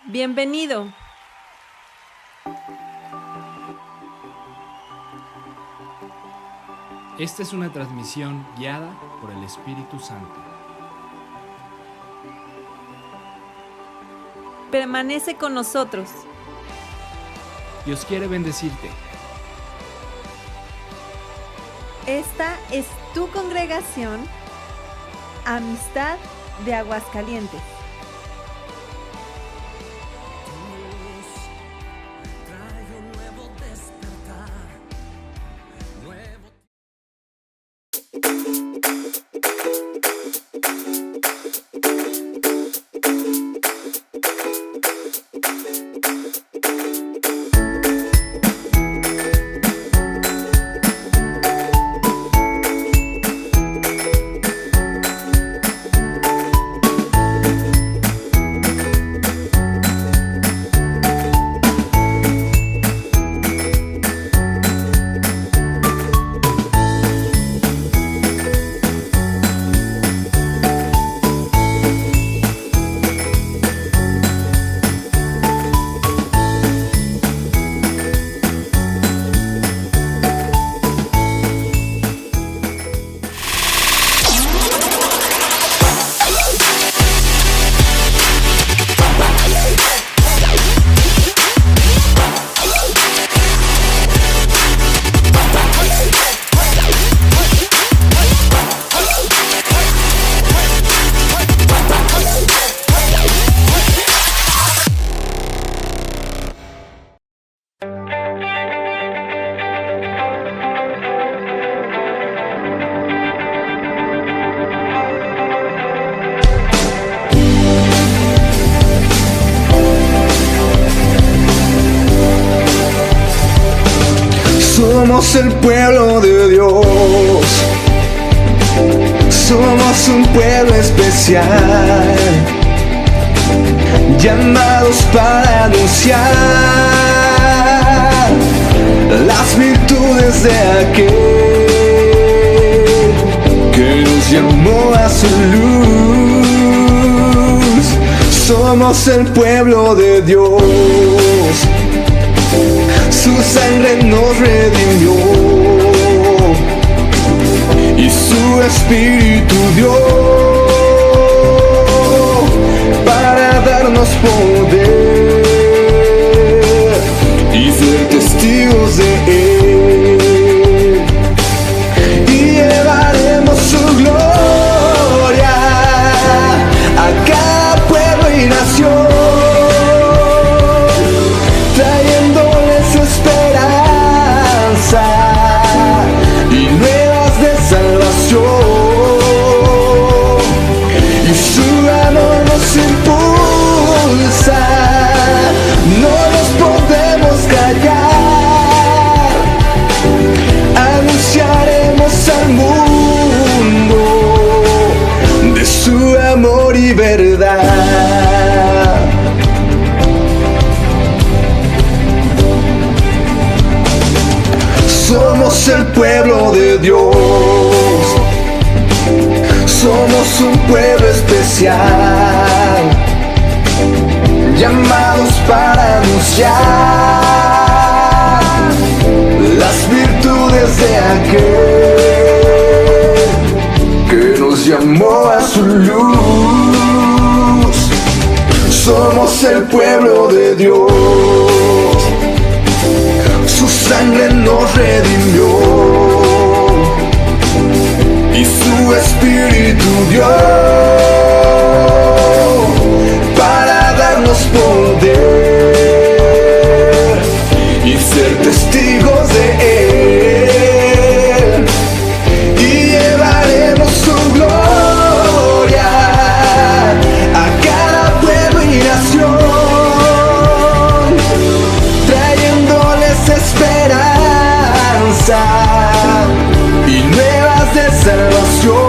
Bienvenido. Esta es una transmisión guiada por el Espíritu Santo. Permanece con nosotros. Dios quiere bendecirte. Esta es tu congregación, Amistad de Aguascalientes. Somos el pueblo de Dios, somos un pueblo especial, llamados para anunciar las virtudes de aquel que nos llamó a su luz. Somos el pueblo de Dios, su sangre nos redimió y su espíritu dio para darnos poder y ser testigos de él, y llevaremos su gloria a cada pueblo y nación, y nuevas de salvación, y su amor nos impulsa, no nos podemos callar, anunciaremos al mundo de su amor y verdad. Somos el pueblo de Dios, somos un pueblo especial, llamados para anunciar las virtudes de aquel que nos llamó a su luz. Somos el pueblo de Dios, su sangre nos redimió y su espíritu dio para darnos poder y ser testigos de él, y llevaremos su gloria a cada pueblo y nación, esperanza y nuevas de salvación,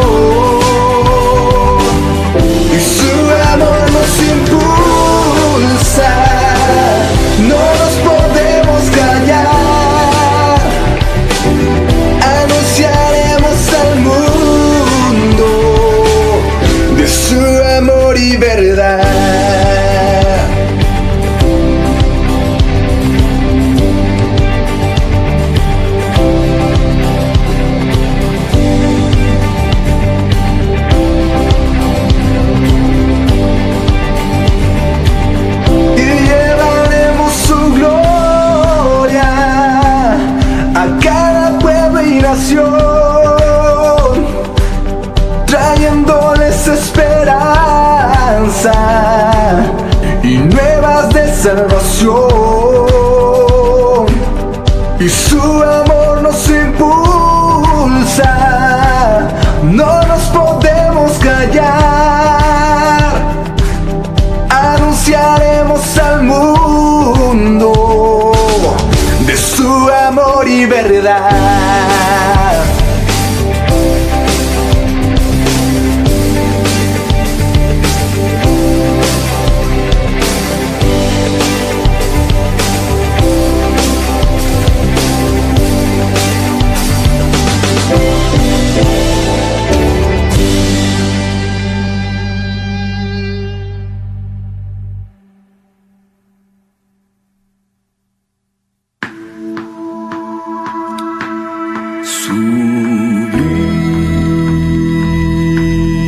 y nuevas de salvación, y su amor nos impulsa, no nos podemos callar, anunciaremos al mundo de su amor y verdad.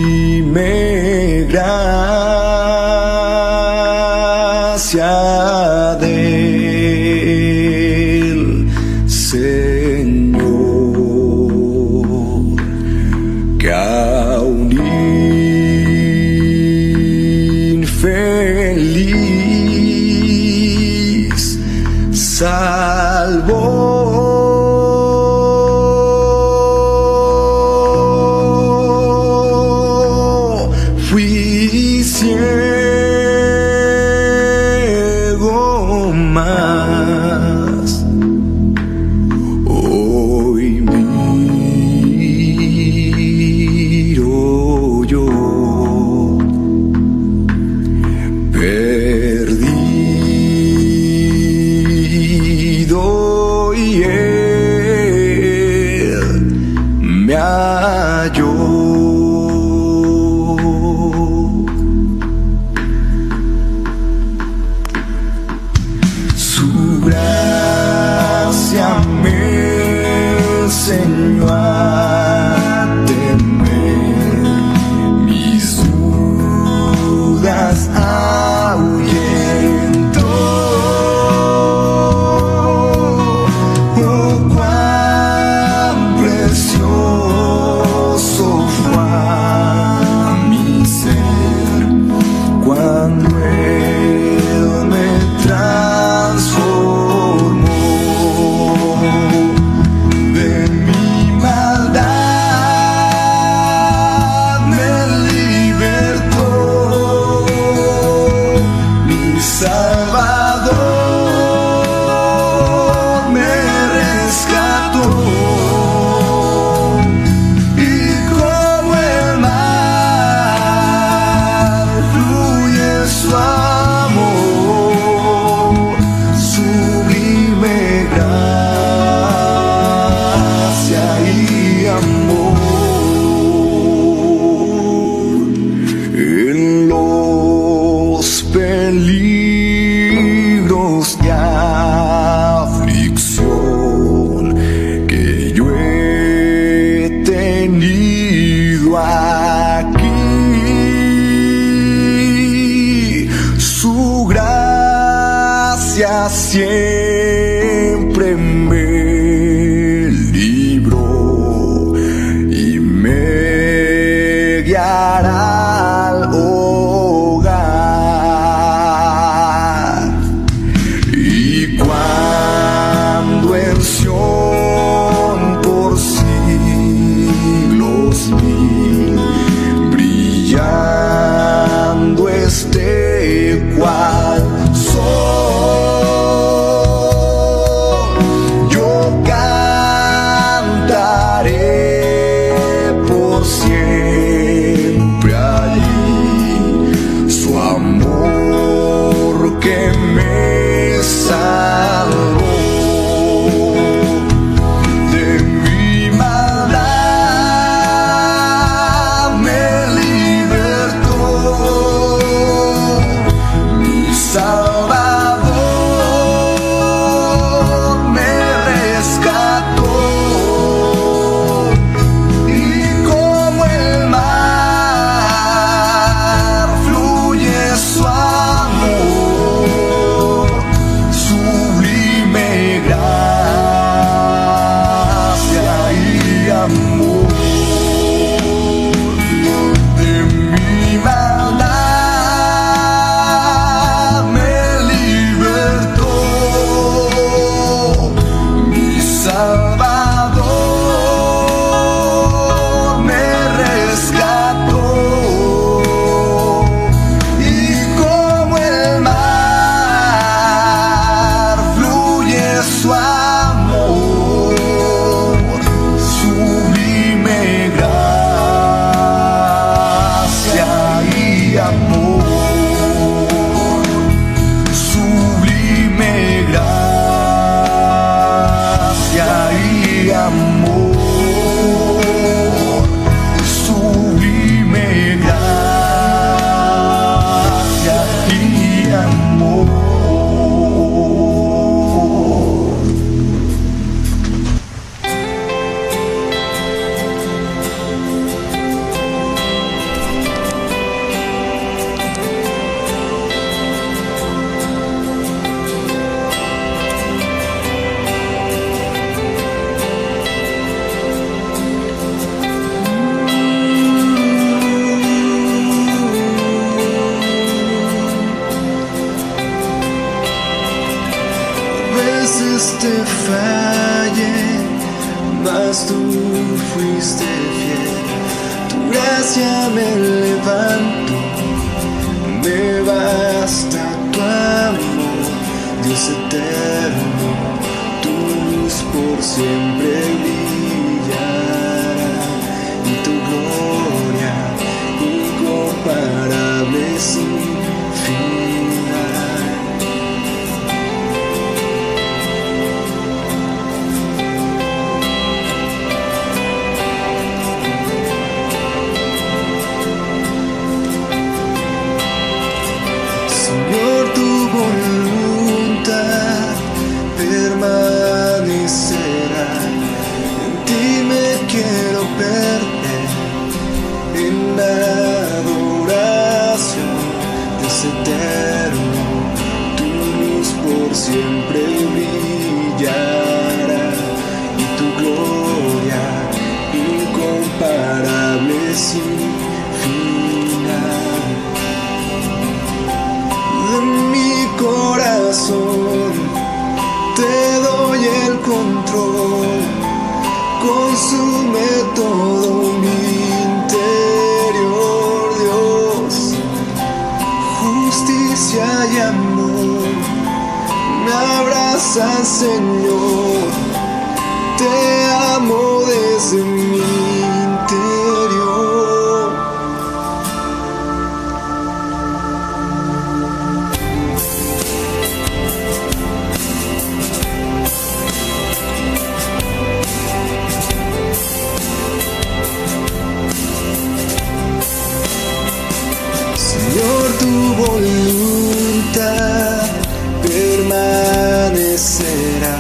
Sublime gracia del Señor, que a un infeliz salvó. Fui ciego, mas hoy miro yo, perdido, y Él me halló. Su gracia me enseñó a temer, mis dudas ahuyentó. Oh, cuán precioso fue a mi ser cuando Él me transformó. De mi maldad me libertó, mi Salvador me rescató, y como el mar fluye su amor, sublime gracia y amor. En los peligros y aflicción que yo he tenido aquí, su gracia siempre me libró y me guiará al hogar. Y cuando en Sión por siglos mil brillando esté cual sol, te fallé, mas tú fuiste fiel. Tu gracia me levantó, me basta tu amor, Dios eterno, tu luz por siempre brillará, y tu gloria incomparable sin final. Señor, tu voluntad permanecerá. En ti me quiero perder, en la adoración, Dios eterno, tu luz por siempre brillará, y tu gloria incomparable sin final. De mi corazón te doy el control, consume todo mi interior, Dios. Justicia y amor me abrazan, Señor. Te amo desde mi interior. Señor, tu voluntad permanecerá.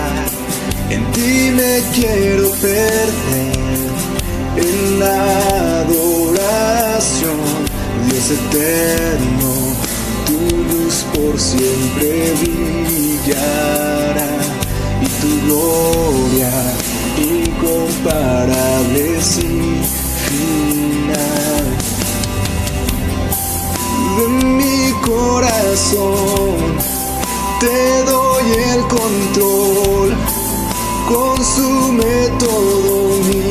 En ti me quiero perder, en la adoración, Dios eterno, tu luz por siempre brillará, y tu gloria incomparable sin final. De mi corazón te doy el control, consume todo mi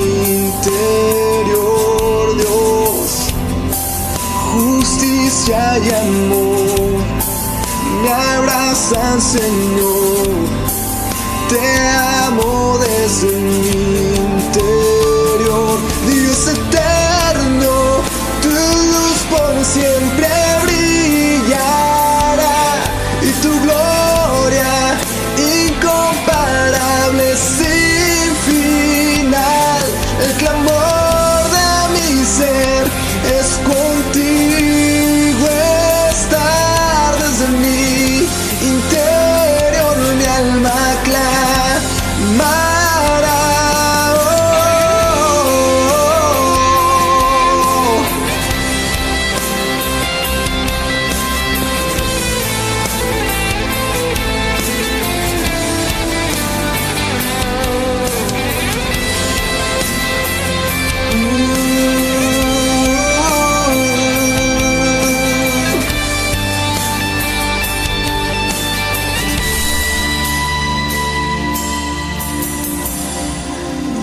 interior, Dios. Justicia y amor me abrazan, Señor. Te amo desde mi interior, Dios eterno, tu luz por siempre brillará, y tu gloria incomparable sin final. El clamor de mi ser es contigo estar, desde mi interior mi alma clamará.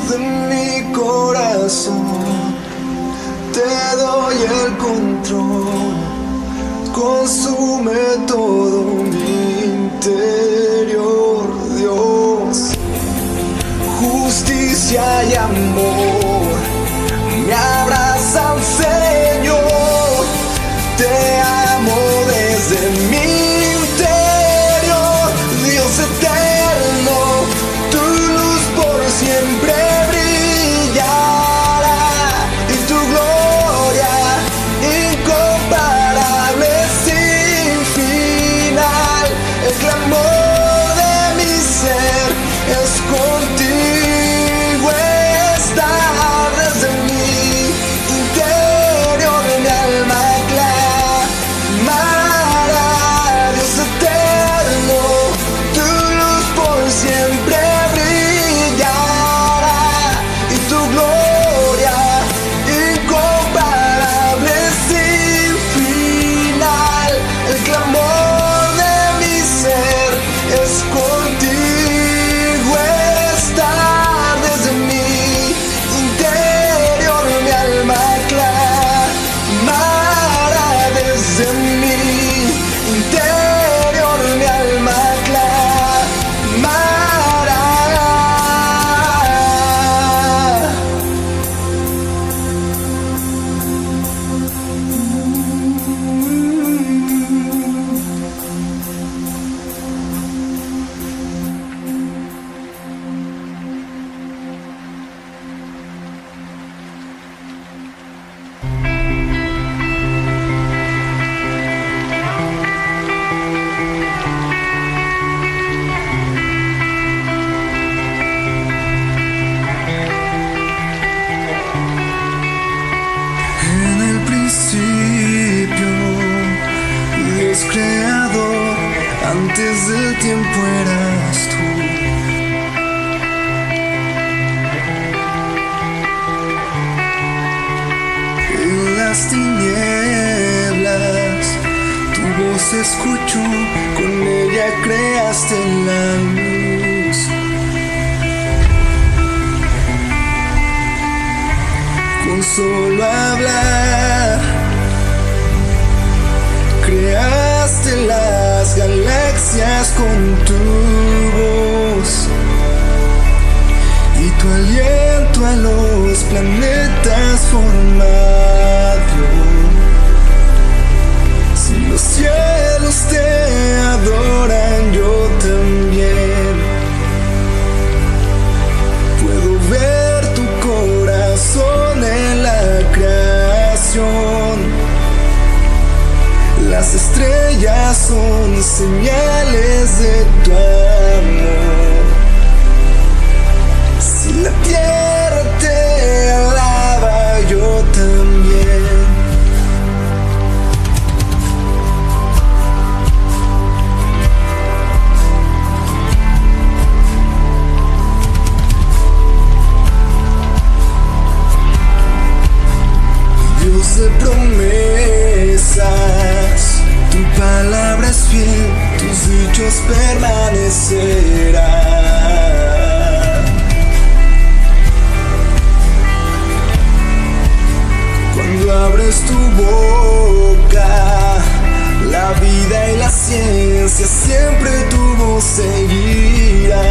De mi corazón te doy el control, consume todo mi interior, Dios. Justicia y amor me abrazan, Señor. Te amo desde mi interior, Dios eterno, tu luz por siempre brillará, y tu gloria incomparable sin final. El clamor de mi ser es contigo estar. creador, antes del tiempo eras tú. En las tinieblas tu voz escucho, con ella creaste la luz. Con solo hablar creaste las galaxias con tu voz, y tu aliento a los planetas formado. Si los cielos te adoran, yo también puedo ver tu corazón en la creación. Las estrellas son señales de tu amor. Si la tierra te alaba, yo también. Dios de promesas, tu palabra es fiel, tus dichos permanecerán. Cuando abres tu boca, la vida y la ciencia siempre tu voz seguirán.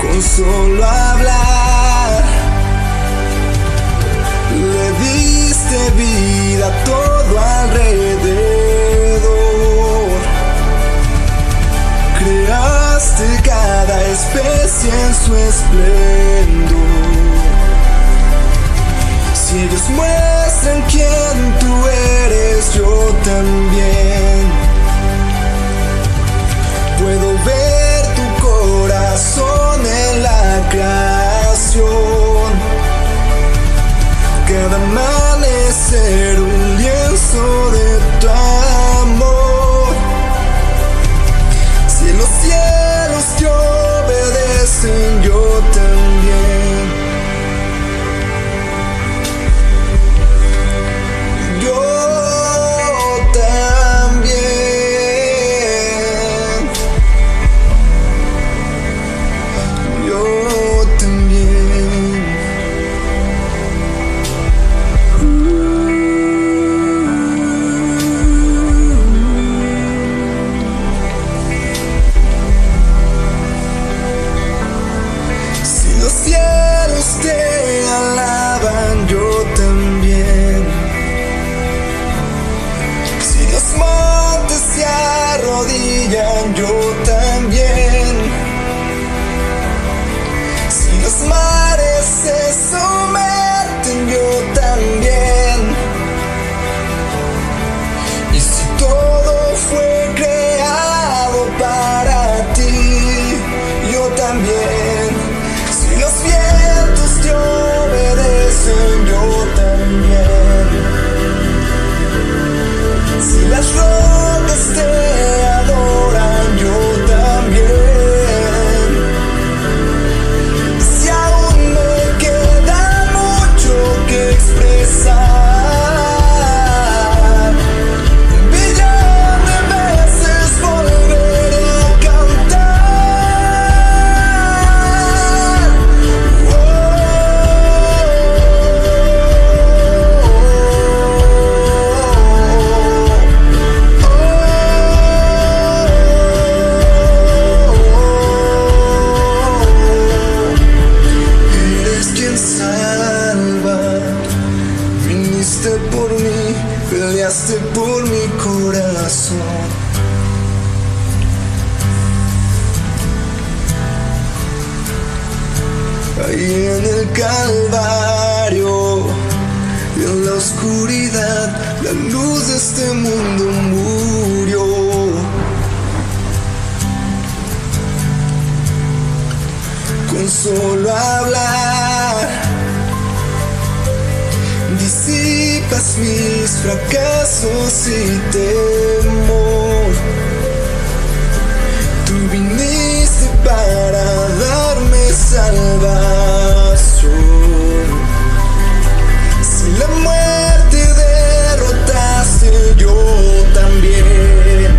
Con solo hablar le diste vida a todo alrededor. Creaste cada especie en su esplendor. Si ellos muestran quién tú eres, yo también puedo ver tu corazón en la creación. Cada amanecer un lienzo de tu amor. Si los cielos te obedecen, yo también. Yo también. Yo también. Si los cielos te alaban, yo también. Si los montes se arrodillan, yo también. Si los mares se sumergen, yo también. Y si todo fue creado para ti, yo también. Si los vientos te obedecen, yo también. Si las rocas te adoran, yo también. Si aún me queda mucho que expresar, un billón de veces volveré a cantar. Eres quien salva, viniste por mí, peleaste por mi corazón. Ahí en el Calvario, en la oscuridad, la luz de este mundo murió. Con solo hablar disipas todos mis fracasos y temor. Tú viniste para darme salvación. Si la muerte derrotaste, yo también.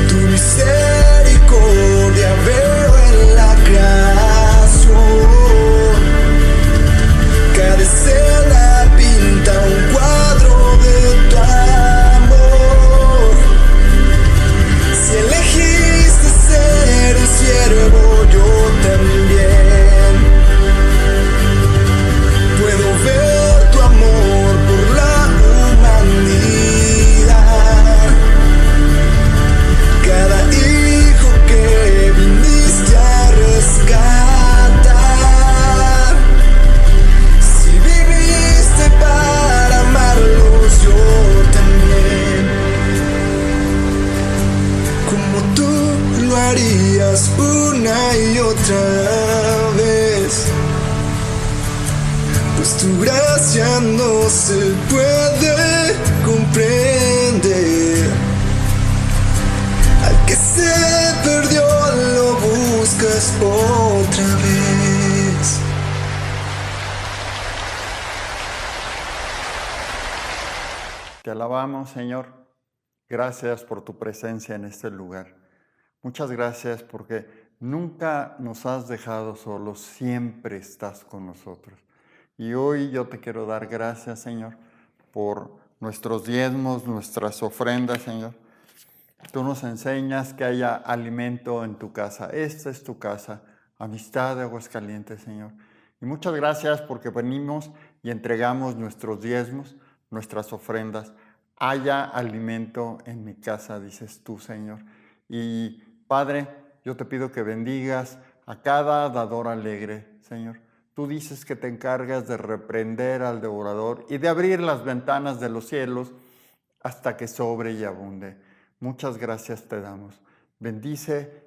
Tu misericordia veo en la creación. Cada escena pinta un cuadro de tu amor. Si elegiste ser un siervo, yo también. Puedo ver tu amor por la humanidad. Cada hijo que viniste a rescatar. Si viviste para amarlos, yo también. Como tú lo harías una y otra vez. Pues tu gracia no se puede comprender. Al que se perdió lo buscas otra vez. Te alabamos, Señor. Gracias por tu presencia en este lugar. Muchas gracias porque nunca nos has dejado solos, siempre estás con nosotros. Y hoy yo te quiero dar gracias, Señor, por nuestros diezmos, nuestras ofrendas, Señor. Tú nos enseñas que haya alimento en tu casa. Esta es tu casa, Amistad de Aguascalientes, Señor. Y muchas gracias porque venimos y entregamos nuestros diezmos, nuestras ofrendas. Haya alimento en mi casa, dices tú, Señor. Y Padre, yo te pido que bendigas a cada dador alegre, Señor. Tú dices que te encargas de reprender al devorador y de abrir las ventanas de los cielos hasta que sobre y abunde. Muchas gracias te damos. Bendice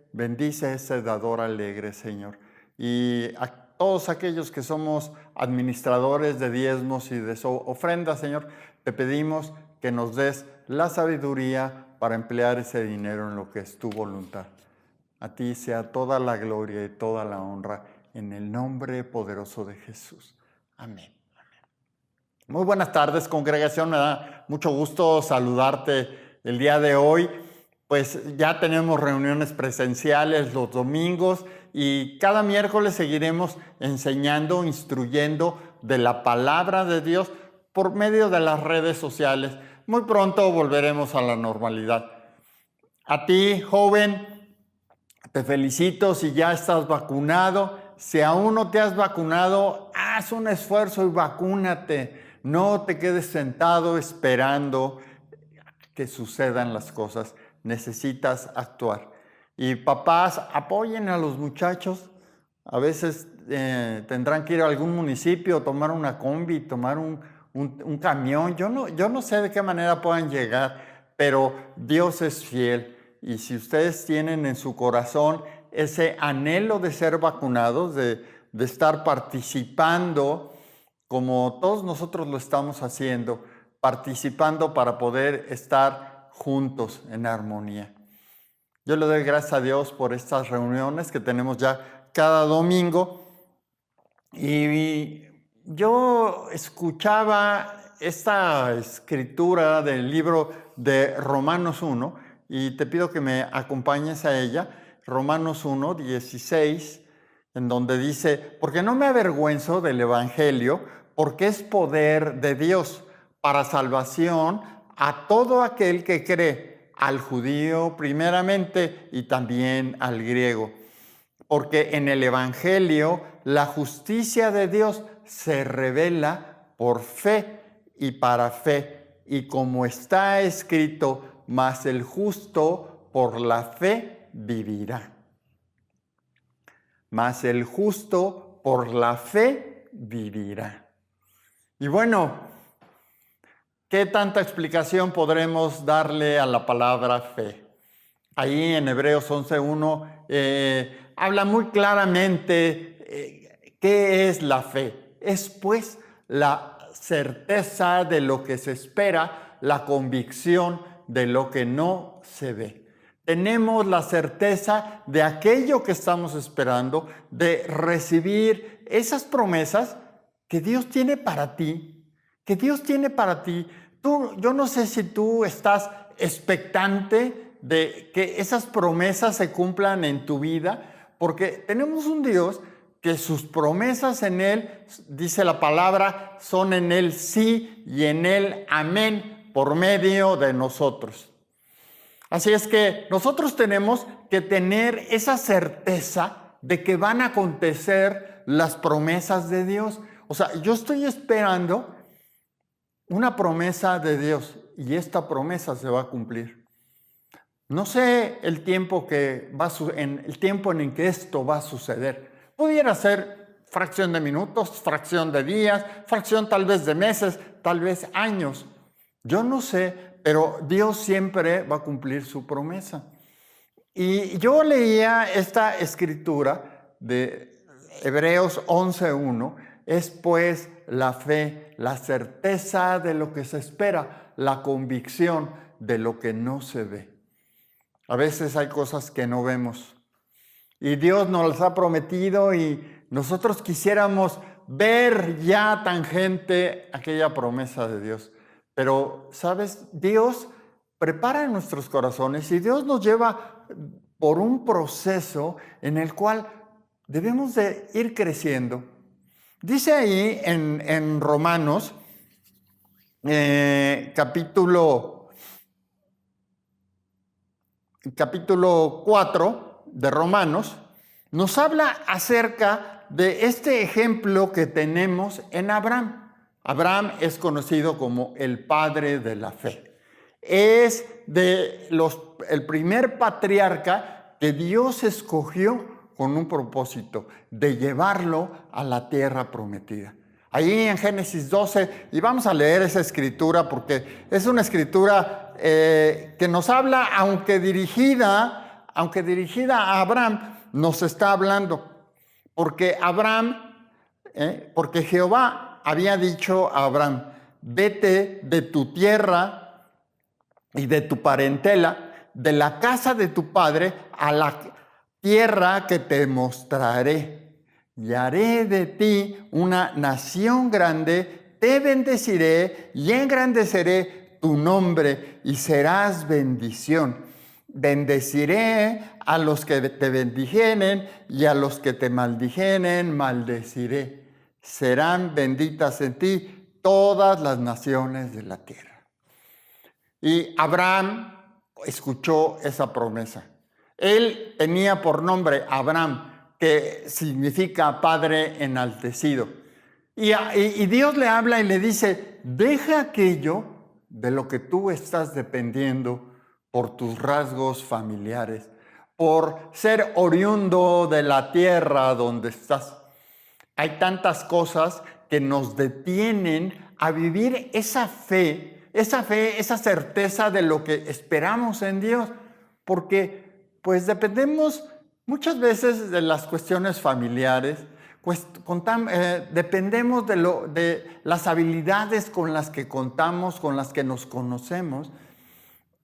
ese dador alegre, Señor. Y a todos aquellos que somos administradores de diezmos y de ofrendas, Señor, te pedimos que nos des la sabiduría para emplear ese dinero en lo que es tu voluntad. A ti sea toda la gloria y toda la honra en el nombre poderoso de Jesús. Amén. Muy buenas tardes, congregación. Me da mucho gusto saludarte el día de hoy. Pues ya tenemos reuniones presenciales los domingos y cada miércoles seguiremos enseñando, instruyendo de la palabra de Dios por medio de las redes sociales. Muy pronto volveremos a la normalidad. A ti, joven, te felicito si ya estás vacunado. Si aún no te has vacunado, haz un esfuerzo y vacúnate. No te quedes sentado esperando que sucedan las cosas. Necesitas actuar. Y papás, apoyen a los muchachos. A veces tendrán que ir a algún municipio, tomar una combi, tomar un camión. Yo no sé de qué manera puedan llegar, pero Dios es fiel. Y si ustedes tienen en su corazón ese anhelo de ser vacunados, de estar participando, como todos nosotros lo estamos haciendo, participando para poder estar juntos en armonía. Yo le doy gracias a Dios por estas reuniones que tenemos ya cada domingo. Y yo escuchaba esta escritura del libro de Romanos 1 y te pido que me acompañes a ella. Romanos 1, 16, en donde dice: porque no me avergüenzo del evangelio, porque es poder de Dios para salvación a todo aquel que cree, al judío primeramente y también al griego. Porque en el evangelio la justicia de Dios se revela por fe y para fe, y como está escrito: mas el justo por la fe vivirá. Mas el justo por la fe vivirá. Y bueno, ¿qué tanta explicación podremos darle a la palabra fe? Ahí en Hebreos 11:1 habla muy claramente qué es la fe. Es pues la certeza de lo que se espera, la convicción de lo que no se ve. Tenemos la certeza de aquello que estamos esperando, de recibir esas promesas que Dios tiene para ti, que Dios tiene para ti. Yo no sé si tú estás expectante de que esas promesas se cumplan en tu vida, porque tenemos un Dios que sus promesas en Él, dice la palabra, son en Él sí y en Él amén por medio de nosotros. Así es que nosotros tenemos que tener esa certeza de que van a acontecer las promesas de Dios. O sea, yo estoy esperando una promesa de Dios y esta promesa se va a cumplir. No sé el tiempo en el que esto va a suceder. Pudiera ser fracción de minutos, fracción de días, fracción tal vez de meses, tal vez años. Yo no sé, pero Dios siempre va a cumplir su promesa. Y yo leía esta escritura de Hebreos 11:1, es pues la fe, la certeza de lo que se espera, la convicción de lo que no se ve. A veces hay cosas que no vemos y Dios nos las ha prometido y nosotros quisiéramos ver ya tangente aquella promesa de Dios. Pero, ¿sabes? Dios prepara nuestros corazones y Dios nos lleva por un proceso en el cual debemos de ir creciendo. Dice ahí en Romanos, capítulo 4 de Romanos, nos habla acerca de este ejemplo que tenemos en Abraham. Abraham es conocido como el padre de la fe. Es el primer patriarca que Dios escogió con un propósito de llevarlo a la tierra prometida. Ahí en Génesis 12, y vamos a leer esa escritura porque es una escritura que nos habla, aunque dirigida a Abraham, nos está hablando. Porque Jehová había dicho a Abraham, vete de tu tierra y de tu parentela, de la casa de tu padre, a la tierra que te mostraré. Y haré de ti una nación grande, te bendeciré y engrandeceré tu nombre y serás bendición. Bendeciré a los que te bendijeren y a los que te maldijeren, maldeciré. Serán benditas en ti todas las naciones de la tierra. Y Abraham escuchó esa promesa. Él tenía por nombre Abraham, que significa Padre enaltecido. Y Dios le habla y le dice, deja aquello de lo que tú estás dependiendo por tus rasgos familiares, por ser oriundo de la tierra donde estás. Hay tantas cosas que nos detienen a vivir esa fe, esa certeza de lo que esperamos en Dios, porque pues dependemos muchas veces de las cuestiones familiares, pues dependemos de las habilidades con las que contamos, con las que nos conocemos.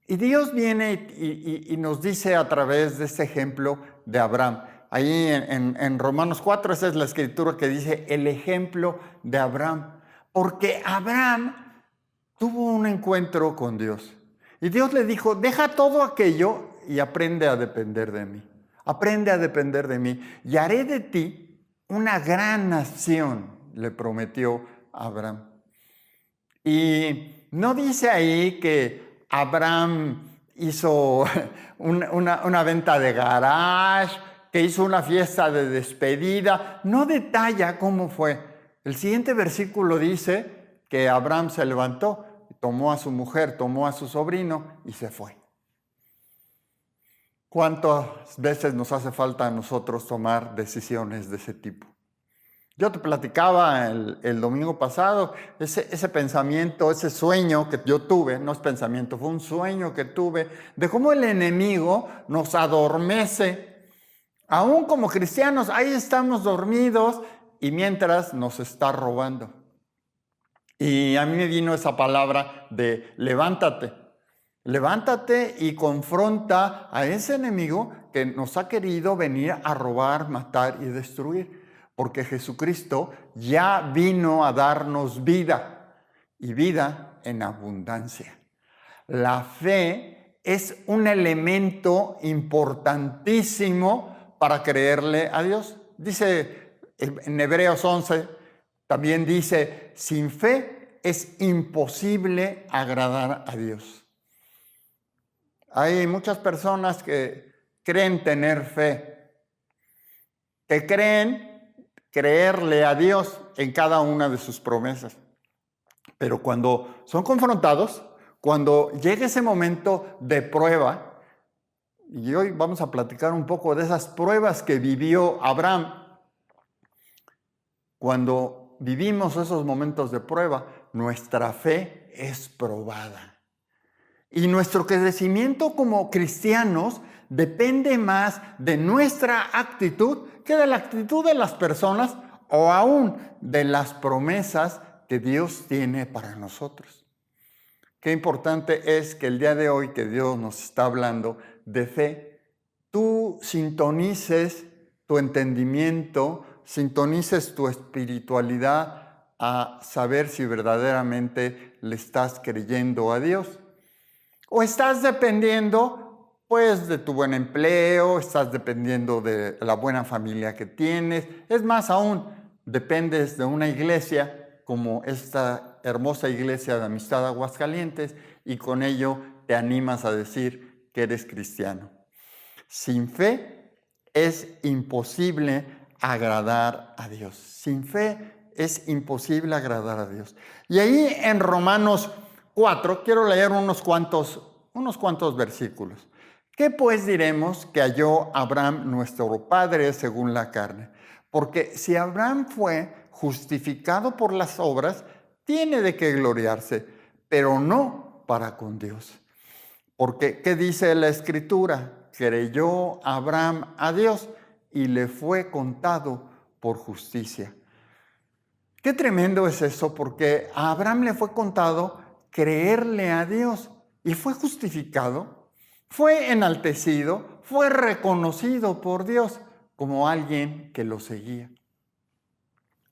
Y Dios viene y nos dice a través de este ejemplo de Abraham. Ahí en Romanos 4, esa es la escritura que dice el ejemplo de Abraham. Porque Abraham tuvo un encuentro con Dios. Y Dios le dijo, deja todo aquello y aprende a depender de mí. Aprende a depender de mí. Y haré de ti una gran nación, le prometió a Abraham. Y no dice ahí que Abraham hizo una venta de garage, que hizo una fiesta de despedida. No detalla cómo fue. El siguiente versículo dice que Abraham se levantó, tomó a su mujer, tomó a su sobrino y se fue. ¿Cuántas veces nos hace falta a nosotros tomar decisiones de ese tipo? Yo te platicaba el domingo pasado, ese pensamiento, ese sueño que yo tuve, no es pensamiento, fue un sueño que tuve, de cómo el enemigo nos adormece. Aún como cristianos, ahí estamos dormidos y mientras nos está robando. Y a mí me vino esa palabra de levántate. Levántate y confronta a ese enemigo que nos ha querido venir a robar, matar y destruir. Porque Jesucristo ya vino a darnos vida y vida en abundancia. La fe es un elemento importantísimo para creerle a Dios. Dice en Hebreos 11, también dice, sin fe es imposible agradar a Dios. Hay muchas personas que creen tener fe, que creen creerle a Dios en cada una de sus promesas. Pero cuando son confrontados, cuando llega ese momento de prueba, y hoy vamos a platicar un poco de esas pruebas que vivió Abraham, cuando vivimos esos momentos de prueba, nuestra fe es probada. Y nuestro crecimiento como cristianos depende más de nuestra actitud que de la actitud de las personas o aún de las promesas que Dios tiene para nosotros. Qué importante es que el día de hoy que Dios nos está hablando de fe, tú sintonices tu entendimiento, sintonices tu espiritualidad a saber si verdaderamente le estás creyendo a Dios. O estás dependiendo, pues, de tu buen empleo, estás dependiendo de la buena familia que tienes. Es más aún, dependes de una iglesia como esta hermosa iglesia de Amistad Aguascalientes y con ello te animas a decir que eres cristiano. Sin fe es imposible agradar a Dios. Sin fe es imposible agradar a Dios. Y ahí en Romanos 4, quiero leer unos cuantos versículos. ¿Qué pues diremos que halló Abraham nuestro padre según la carne? Porque si Abraham fue justificado por las obras, tiene de qué gloriarse, pero no para con Dios. Porque, ¿qué dice la Escritura? Creyó Abraham a Dios y le fue contado por justicia. Qué tremendo es eso, porque a Abraham le fue contado creerle a Dios y fue justificado, fue enaltecido, fue reconocido por Dios como alguien que lo seguía.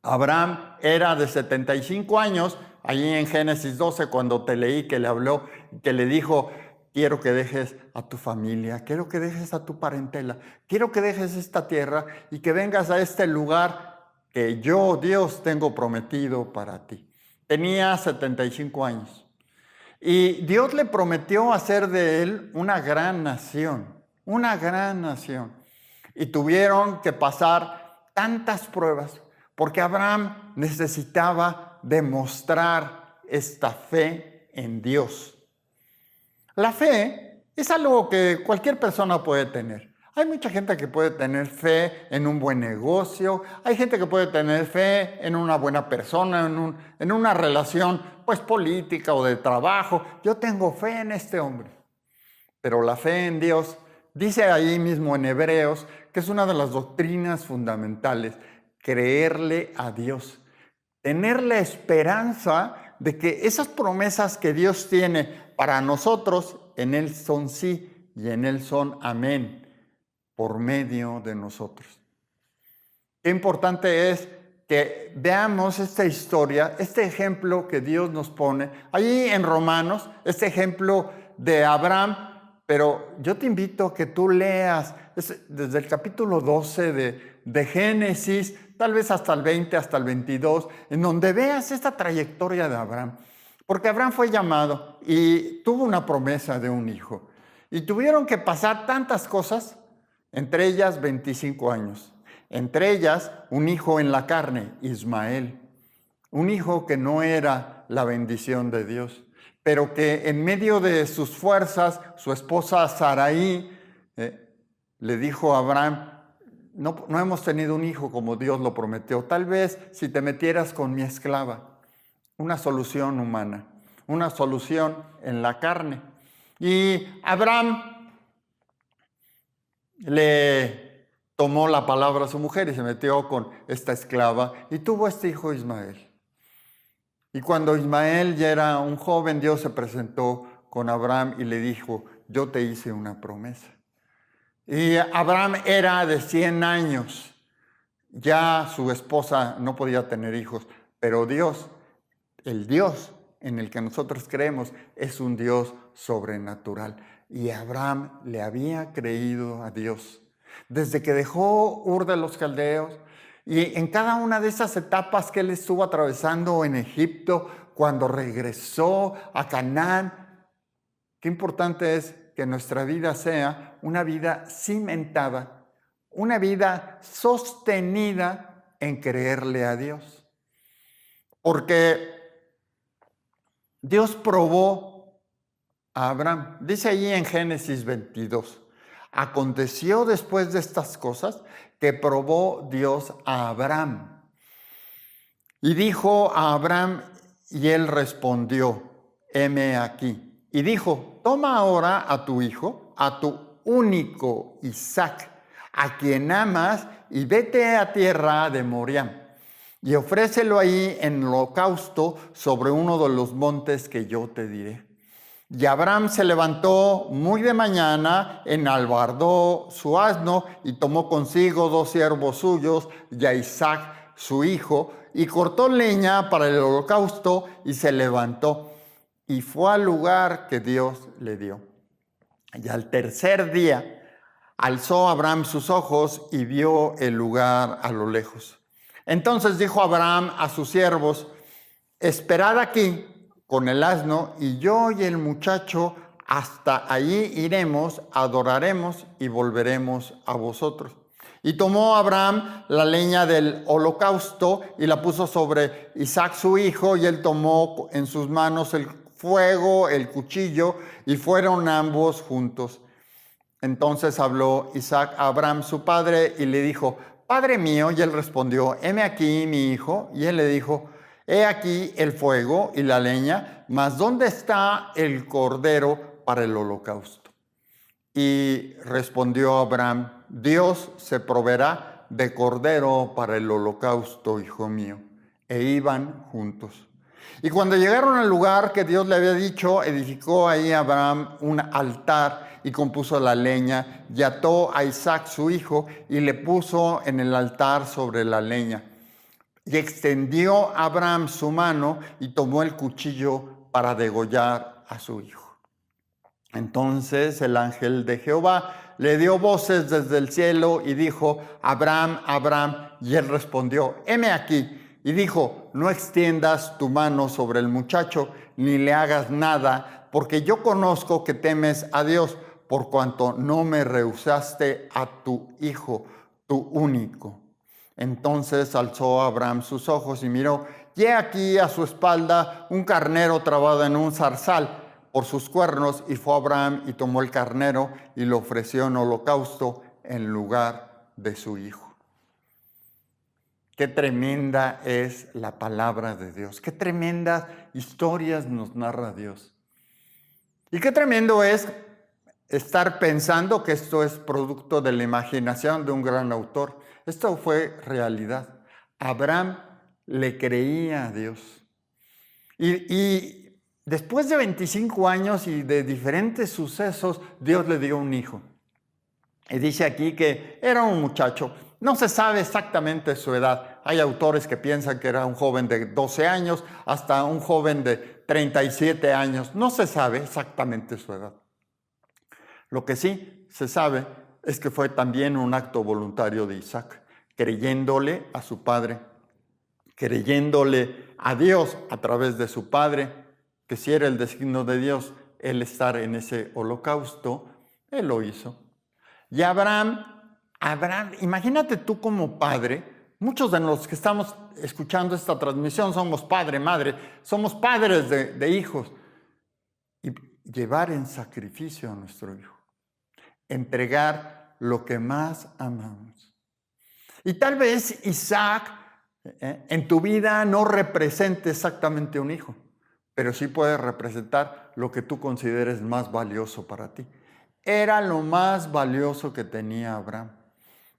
Abraham era de 75 años, allí en Génesis 12, cuando te leí que le habló, que le dijo, quiero que dejes a tu familia, quiero que dejes a tu parentela, quiero que dejes esta tierra y que vengas a este lugar que yo, Dios, tengo prometido para ti. Tenía 75 años. Y Dios le prometió hacer de él una gran nación, una gran nación. Y tuvieron que pasar tantas pruebas, porque Abraham necesitaba demostrar esta fe en Dios. La fe es algo que cualquier persona puede tener. Hay mucha gente que puede tener fe en un buen negocio, hay gente que puede tener fe en una buena persona, en una relación pues política o de trabajo. Yo tengo fe en este hombre. Pero la fe en Dios, dice ahí mismo en Hebreos, que es una de las doctrinas fundamentales, creerle a Dios, tener la esperanza de que esas promesas que Dios tiene para nosotros, en Él son sí y en Él son amén, por medio de nosotros. Qué importante es que veamos esta historia, este ejemplo que Dios nos pone. Allí en Romanos, este ejemplo de Abraham, pero yo te invito a que tú leas desde el capítulo 12 de Génesis, tal vez hasta el 20, hasta el 22, en donde veas esta trayectoria de Abraham. Porque Abraham fue llamado y tuvo una promesa de un hijo. Y tuvieron que pasar tantas cosas, entre ellas 25 años. Entre ellas, un hijo en la carne, Ismael. Un hijo que no era la bendición de Dios, pero que en medio de sus fuerzas, su esposa Sarai le dijo a Abraham, no hemos tenido un hijo como Dios lo prometió. Tal vez si te metieras con mi esclava. Una solución humana, una solución en la carne. Y Abraham le tomó la palabra a su mujer y se metió con esta esclava y tuvo este hijo Ismael. Y cuando Ismael ya era un joven, Dios se presentó con Abraham y le dijo, yo te hice una promesa. Y Abraham era de 100 años. Ya su esposa no podía tener hijos, pero Dios, el Dios en el que nosotros creemos, es un Dios sobrenatural. Y Abraham le había creído a Dios. Desde que dejó Ur de los Caldeos, y en cada una de esas etapas que él estuvo atravesando en Egipto, cuando regresó a Canaán, qué importante es que nuestra vida sea una vida cimentada, una vida sostenida en creerle a Dios. Porque Dios probó a Abraham. Dice allí en Génesis 22, aconteció después de estas cosas que probó Dios a Abraham. Y dijo a Abraham, y él respondió, heme aquí. Y dijo, toma ahora a tu hijo, a tu único Isaac, a quien amas, y vete a tierra de Moriah, y ofrécelo ahí en holocausto sobre uno de los montes que yo te diré. Y Abraham se levantó muy de mañana, enalbardó su asno y tomó consigo 2 siervos suyos y a Isaac su hijo, y cortó leña para el holocausto y se levantó y fue al lugar que Dios le dio. Y al tercer día alzó Abraham sus ojos y vio el lugar a lo lejos. Entonces dijo Abraham a sus siervos, esperad aquí con el asno, y yo y el muchacho hasta allí iremos, adoraremos y volveremos a vosotros. Y tomó Abraham la leña del holocausto y la puso sobre Isaac su hijo, y él tomó en sus manos el fuego, el cuchillo, y fueron ambos juntos. Entonces habló Isaac a Abraham su padre y le dijo, Padre mío, y él respondió, heme aquí mi hijo, y él le dijo, he aquí el fuego y la leña, mas ¿dónde está el cordero para el holocausto? Y respondió Abraham, Dios se proveerá de cordero para el holocausto, hijo mío. E iban juntos. Y cuando llegaron al lugar que Dios le había dicho, edificó ahí Abraham un altar y compuso la leña, y ató a Isaac su hijo y le puso en el altar sobre la leña. Y extendió Abraham su mano y tomó el cuchillo para degollar a su hijo. Entonces el ángel de Jehová le dio voces desde el cielo y dijo, Abraham, Abraham, y él respondió, heme aquí. Y dijo, no extiendas tu mano sobre el muchacho, ni le hagas nada, porque yo conozco que temes a Dios, por cuanto no me rehusaste a tu hijo, tu único. Entonces alzó Abraham sus ojos y miró, y he aquí a su espalda un carnero trabado en un zarzal por sus cuernos, y fue Abraham y tomó el carnero y lo ofreció en holocausto en lugar de su hijo. Qué tremenda es la palabra de Dios, qué tremendas historias nos narra Dios. Y qué tremendo es estar pensando que esto es producto de la imaginación de un gran autor. Esto fue realidad. Abraham le creía a Dios. Y después de 25 años y de diferentes sucesos, Dios le dio un hijo. Y dice aquí que era un muchacho. No se sabe exactamente su edad. Hay autores que piensan que era un joven de 12 años hasta un joven de 37 años. No se sabe exactamente su edad. Lo que sí se sabe es que fue también un acto voluntario de Isaac, creyéndole a su padre, creyéndole a Dios a través de su padre, que si era el designio de Dios, él estar en ese holocausto, él lo hizo. Y Abraham, imagínate tú como padre, muchos de los que estamos escuchando esta transmisión somos padre, madre, somos padres de hijos, y llevar en sacrificio a nuestro hijo, entregar lo que más amamos. Y tal vez Isaac en tu vida no represente exactamente un hijo, pero sí puede representar lo que tú consideres más valioso para ti. Era lo más valioso que tenía Abraham.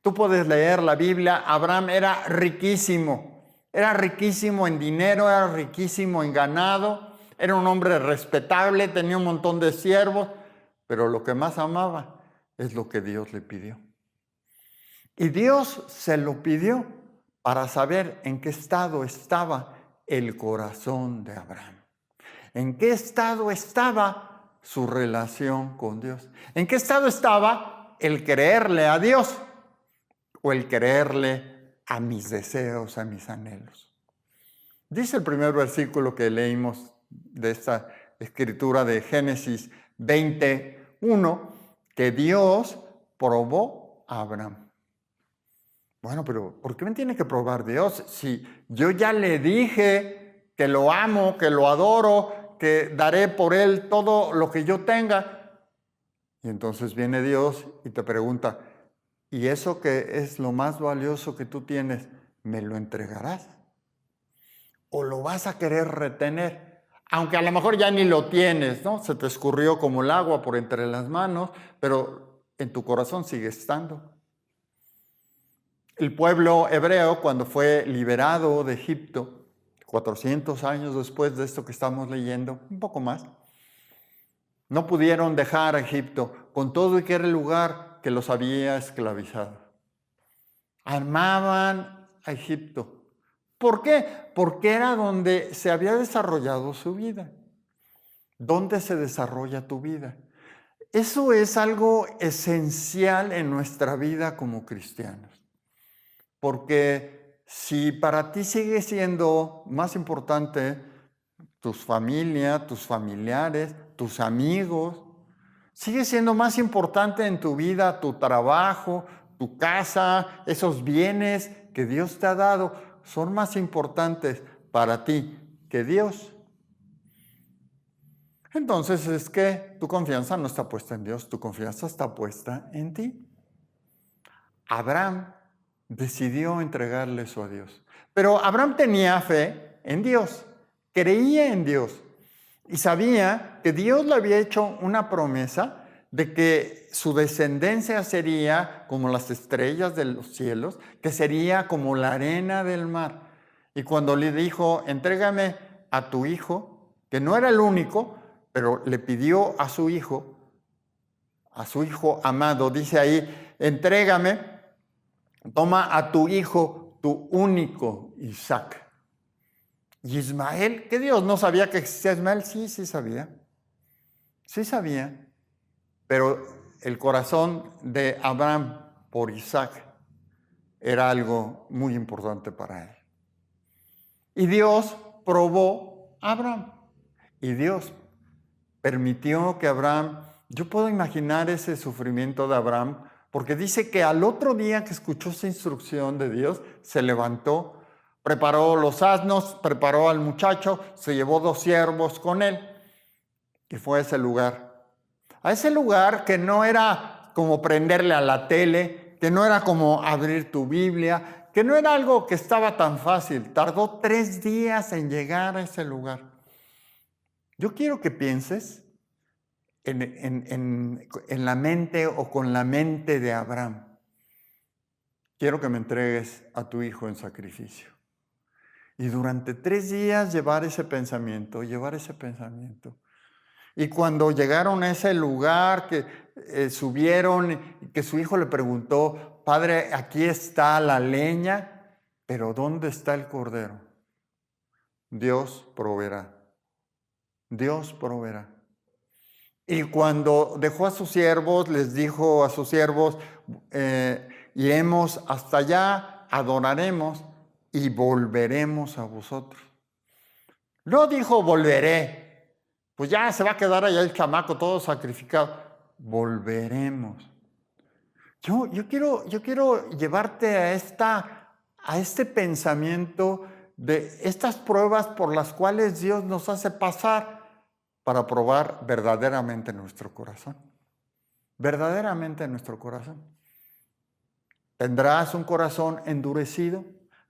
Tú puedes leer la Biblia, Abraham era riquísimo, Era riquísimo en dinero, era riquísimo en ganado, era un hombre respetable, tenía un montón de siervos, pero lo que más amaba es lo que Dios le pidió. Y Dios se lo pidió para saber en qué estado estaba el corazón de Abraham. ¿En qué estado estaba su relación con Dios? ¿En qué estado estaba el creerle a Dios o el creerle a mis deseos, a mis anhelos? Dice el primer versículo que leímos de esta escritura de Génesis 21, que Dios probó a Abraham. Bueno, pero ¿por qué me tiene que probar Dios si yo ya le dije que lo amo, que lo adoro, que daré por él todo lo que yo tenga? Y entonces viene Dios y te pregunta, ¿y eso que es lo más valioso que tú tienes, me lo entregarás? ¿O lo vas a querer retener? Aunque a lo mejor ya ni lo tienes, ¿no? Se te escurrió como el agua por entre las manos, pero en tu corazón sigue estando. El pueblo hebreo, cuando fue liberado de Egipto, 400 años después de esto que estamos leyendo, un poco más, no pudieron dejar a Egipto con todo y que era el lugar que los había esclavizado. Amaban a Egipto. ¿Por qué? Porque era donde se había desarrollado su vida. ¿Dónde se desarrolla tu vida? Eso es algo esencial en nuestra vida como cristianos. Porque si para ti sigue siendo más importante tu familia, tus familiares, tus amigos, sigue siendo más importante en tu vida tu trabajo, tu casa, esos bienes que Dios te ha dado, son más importantes para ti que Dios. Entonces es que tu confianza no está puesta en Dios, tu confianza está puesta en ti. Abraham decidió entregarle eso a Dios. Pero Abraham tenía fe en Dios, creía en Dios y sabía que Dios le había hecho una promesa de que su descendencia sería como las estrellas de los cielos, que sería como la arena del mar. Y cuando le dijo, entrégame a tu hijo, que no era el único, pero le pidió a su hijo amado, dice ahí, entrégame, toma a tu hijo, tu único Isaac. Y Ismael, que Dios no sabía que existía Ismael, sí sabía. Sí sabía. Pero el corazón de Abraham por Isaac era algo muy importante para él. Y Dios probó a Abraham. Y Dios permitió que Abraham, yo puedo imaginar ese sufrimiento de Abraham, porque dice que al otro día que escuchó esa instrucción de Dios, se levantó, preparó los asnos, preparó al muchacho, se llevó 2 siervos con él y fue a ese lugar. A ese lugar que no era como prenderle a la tele, que no era como abrir tu Biblia, que no era algo que estaba tan fácil. Tardó 3 días en llegar a ese lugar. Yo quiero que pienses en la mente o con la mente de Abraham. Quiero que me entregues a tu hijo en sacrificio. Y durante 3 días llevar ese pensamiento. Y cuando llegaron a ese lugar que subieron, que su hijo le preguntó, Padre, aquí está la leña, pero ¿dónde está el cordero? Dios proveerá. Dios proveerá. Y cuando dejó a sus siervos, les dijo a sus siervos, iremos hasta allá, adoraremos y volveremos a vosotros. No dijo volveré, pues ya se va a quedar allá el chamaco todo sacrificado. Volveremos. Yo quiero llevarte a este pensamiento de estas pruebas por las cuales Dios nos hace pasar para probar verdaderamente nuestro corazón. Verdaderamente nuestro corazón. ¿Tendrás un corazón endurecido,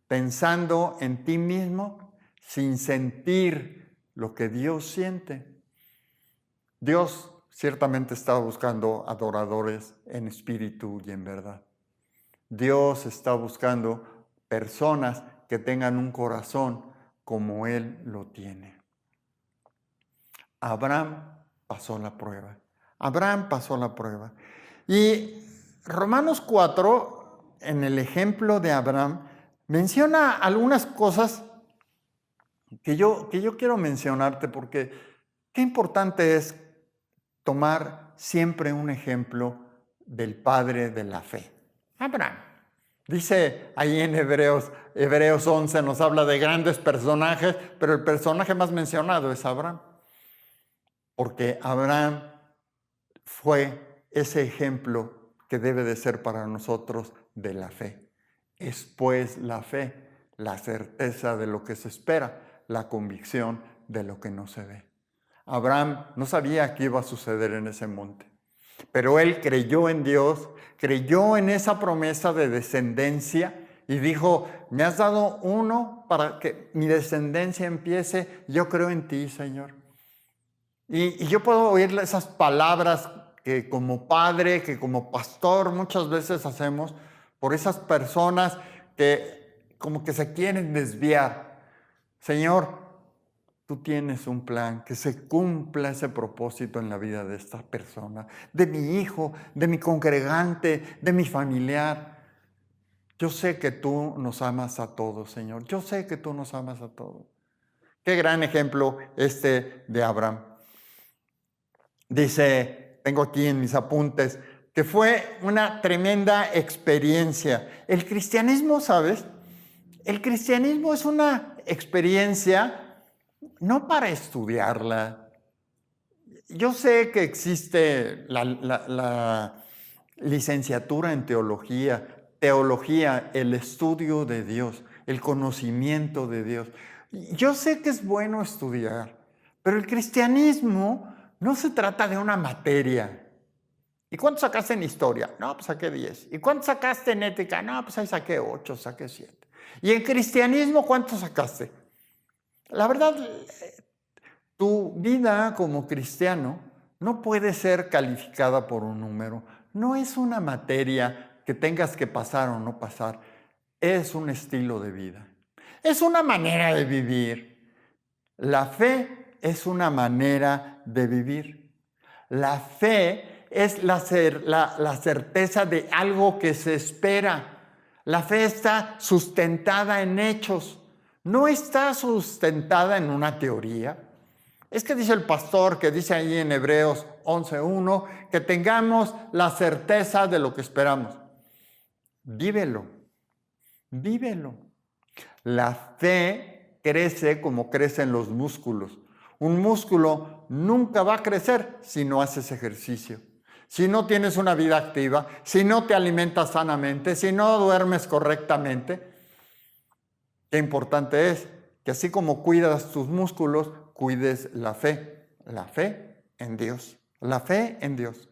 pensando en ti mismo, sin sentir lo que Dios siente? Dios ciertamente está buscando adoradores en espíritu y en verdad. Dios está buscando personas que tengan un corazón como Él lo tiene. Abraham pasó la prueba. Abraham pasó la prueba. Y Romanos 4, en el ejemplo de Abraham, menciona algunas cosas que yo quiero mencionarte, porque qué importante es tomar siempre un ejemplo del padre de la fe, Abraham. Dice ahí en Hebreos 11, nos habla de grandes personajes, pero el personaje más mencionado es Abraham. Porque Abraham fue ese ejemplo que debe de ser para nosotros de la fe. Es pues la fe, la certeza de lo que se espera, la convicción de lo que no se ve. Abraham no sabía qué iba a suceder en ese monte, pero él creyó en Dios, creyó en esa promesa de descendencia y dijo, me has dado uno para que mi descendencia empiece, yo creo en ti, Señor. Y yo puedo oír esas palabras que como padre, que como pastor muchas veces hacemos por esas personas que como que se quieren desviar. Señor, tú tienes un plan, que se cumpla ese propósito en la vida de esta persona, de mi hijo, de mi congregante, de mi familiar. Yo sé que tú nos amas a todos, Señor. Yo sé que tú nos amas a todos. Qué gran ejemplo de Abraham. Dice, tengo aquí en mis apuntes, que fue una tremenda experiencia. El cristianismo, ¿sabes? El cristianismo es una experiencia no para estudiarla. Yo sé que existe la licenciatura en teología, el estudio de Dios, el conocimiento de Dios. Yo sé que es bueno estudiar, pero el cristianismo no se trata de una materia. ¿Y cuánto sacaste en historia? No, pues saqué 10. ¿Y cuánto sacaste en ética? No, pues ahí saqué 8, saqué 7. ¿Y en cristianismo cuánto sacaste? La verdad, tu vida como cristiano no puede ser calificada por un número. No es una materia que tengas que pasar o no pasar. Es un estilo de vida. Es una manera de vivir. La fe es una manera de vivir. La fe es la certeza de algo que se espera. La fe está sustentada en hechos. No está sustentada en una teoría. Es que dice el pastor, que dice ahí en Hebreos 11:1, que tengamos la certeza de lo que esperamos. Vívelo. Vívelo. La fe crece como crecen los músculos. Un músculo nunca va a crecer si no haces ejercicio, si no tienes una vida activa, si no te alimentas sanamente, si no duermes correctamente. Qué importante es que así como cuidas tus músculos, cuides la fe en Dios, la fe en Dios.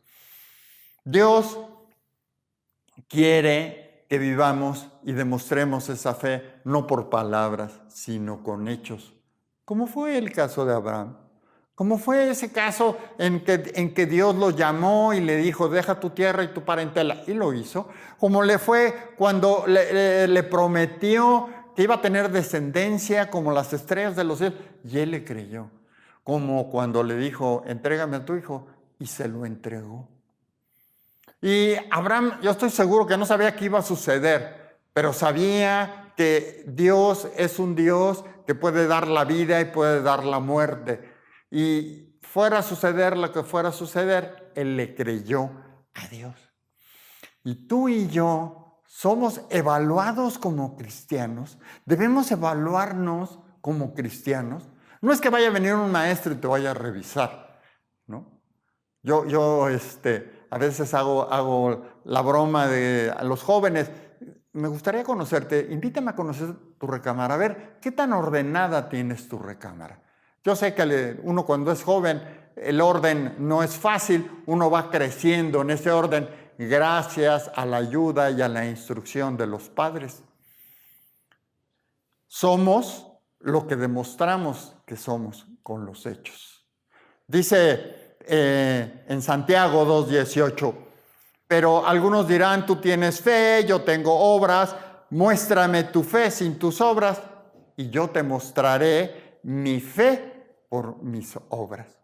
Dios quiere que vivamos y demostremos esa fe no por palabras, sino con hechos. Como fue el caso de Abraham, como fue ese caso en que Dios lo llamó y le dijo, deja tu tierra y tu parentela, y lo hizo. Como le fue cuando le prometió que iba a tener descendencia como las estrellas de los cielos, y él le creyó. Como cuando le dijo, entrégame a tu hijo, y se lo entregó. Y Abraham, yo estoy seguro que no sabía qué iba a suceder, pero sabía que Dios es un Dios que puede dar la vida y puede dar la muerte. Y fuera a suceder lo que fuera a suceder, él le creyó a Dios. Y tú y yo somos evaluados como cristianos, debemos evaluarnos como cristianos. No es que vaya a venir un maestro y te vaya a revisar, ¿no? Yo a veces hago la broma a los jóvenes, me gustaría conocerte, invítame a conocer tu recámara, a ver qué tan ordenada tienes tu recámara. Yo sé que uno cuando es joven, el orden no es fácil, uno va creciendo en ese orden gracias a la ayuda y a la instrucción de los padres. Somos lo que demostramos que somos con los hechos. Dice en Santiago 2:18, pero algunos dirán, tú tienes fe, yo tengo obras. muéstrame tu fe sin tus obras y yo te mostraré mi fe por mis obras.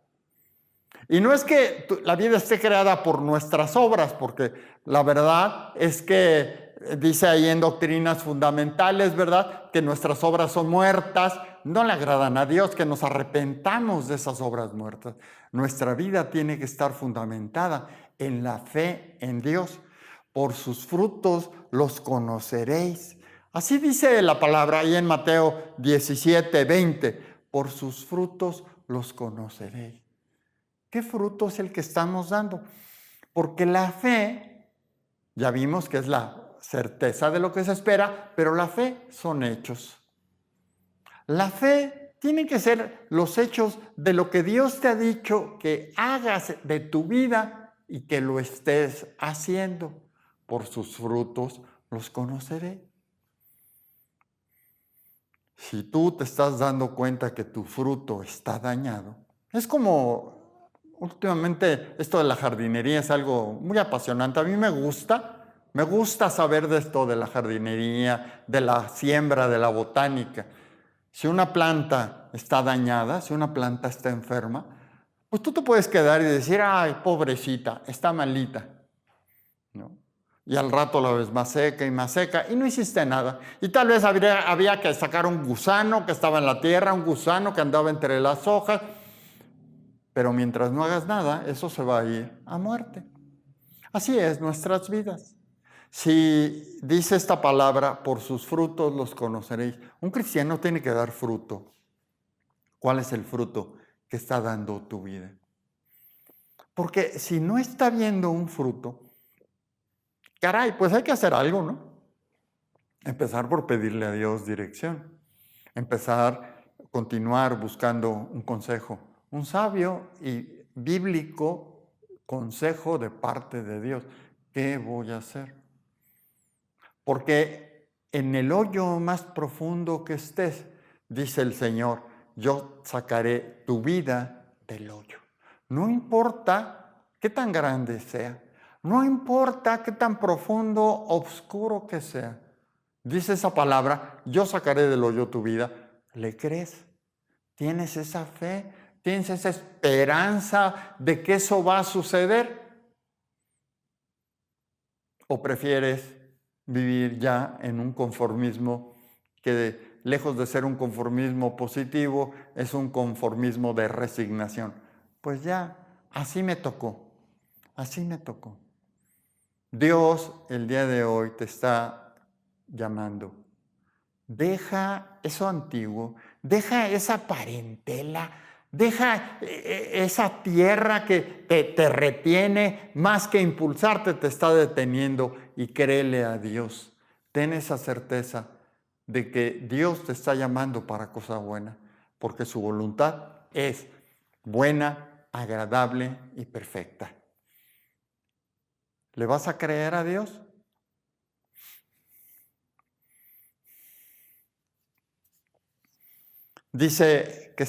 Y no es que la vida esté creada por nuestras obras, porque la verdad es que dice ahí en Doctrinas Fundamentales, ¿verdad?, que nuestras obras son muertas, no le agradan a Dios, que nos arrepentamos de esas obras muertas. Nuestra vida tiene que estar fundamentada en la fe en Dios. Por sus frutos los conoceréis. Así dice la palabra ahí en Mateo 17:20. Por sus frutos los conoceréis. ¿Qué fruto es el que estamos dando? Porque la fe, ya vimos que es la certeza de lo que se espera, pero la fe son hechos. La fe tiene que ser los hechos de lo que Dios te ha dicho que hagas de tu vida y que lo estés haciendo. Por sus frutos los conoceré. Si tú te estás dando cuenta que tu fruto está dañado, es como últimamente esto de la jardinería es algo muy apasionante. A mí me gusta saber de esto de la jardinería, de la siembra, de la botánica. Si una planta está dañada, si una planta está enferma, pues tú te puedes quedar y decir, ay, pobrecita, está malita, ¿no? Y al rato la ves más seca y no hiciste nada. Y tal vez había que sacar un gusano que estaba en la tierra, un gusano que andaba entre las hojas, pero mientras no hagas nada, eso se va a ir a muerte. Así es nuestras vidas. Si dice esta palabra, por sus frutos los conoceréis. Un cristiano tiene que dar fruto. ¿Cuál es el fruto que está dando tu vida? Porque si no está viendo un fruto, caray, pues hay que hacer algo, ¿no? Empezar por pedirle a Dios dirección. Continuar buscando un consejo. Un sabio y bíblico consejo de parte de Dios. ¿Qué voy a hacer? Porque en el hoyo más profundo que estés, dice el Señor, yo sacaré tu vida del hoyo. No importa qué tan grande sea, no importa qué tan profundo, oscuro que sea. Dice esa palabra, yo sacaré del hoyo tu vida. ¿Le crees? ¿Tienes esa fe? ¿Tienes esa esperanza de que eso va a suceder? ¿O prefieres vivir ya en un conformismo que, lejos de ser un conformismo positivo, es un conformismo de resignación? Pues ya, así me tocó, así me tocó. Dios el día de hoy te está llamando. Deja eso antiguo, deja esa parentela, deja esa tierra que te retiene, más que impulsarte, te está deteniendo, y créele a Dios. Ten esa certeza de que Dios te está llamando para cosa buena, porque su voluntad es buena, agradable y perfecta. ¿Le vas a creer a Dios? Dice que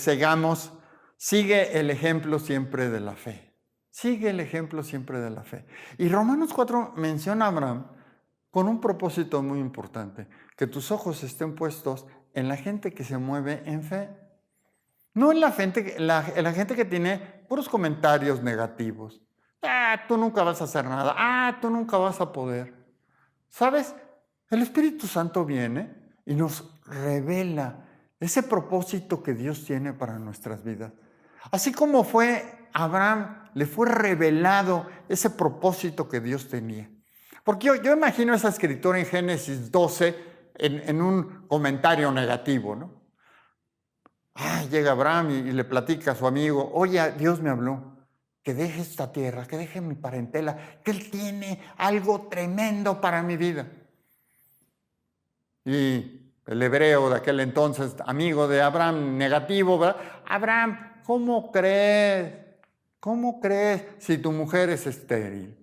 sigue el ejemplo siempre de la fe. Sigue el ejemplo siempre de la fe. Y Romanos 4 menciona a Abraham con un propósito muy importante, que tus ojos estén puestos en la gente que se mueve en fe. No en la gente que tiene puros comentarios negativos. Tú nunca vas a hacer nada. Tú nunca vas a poder. ¿Sabes? El Espíritu Santo viene y nos revela ese propósito que Dios tiene para nuestras vidas. Así como fue Abraham, le fue revelado ese propósito que Dios tenía. Porque yo imagino esa escritura en Génesis 12 en un comentario negativo, ¿no? Llega Abraham y le platica a su amigo, oye, Dios me habló, que deje esta tierra, que deje mi parentela, que Él tiene algo tremendo para mi vida. Y el hebreo de aquel entonces, amigo de Abraham, negativo, ¿verdad? Abraham, ¿cómo crees? ¿Cómo crees si tu mujer es estéril?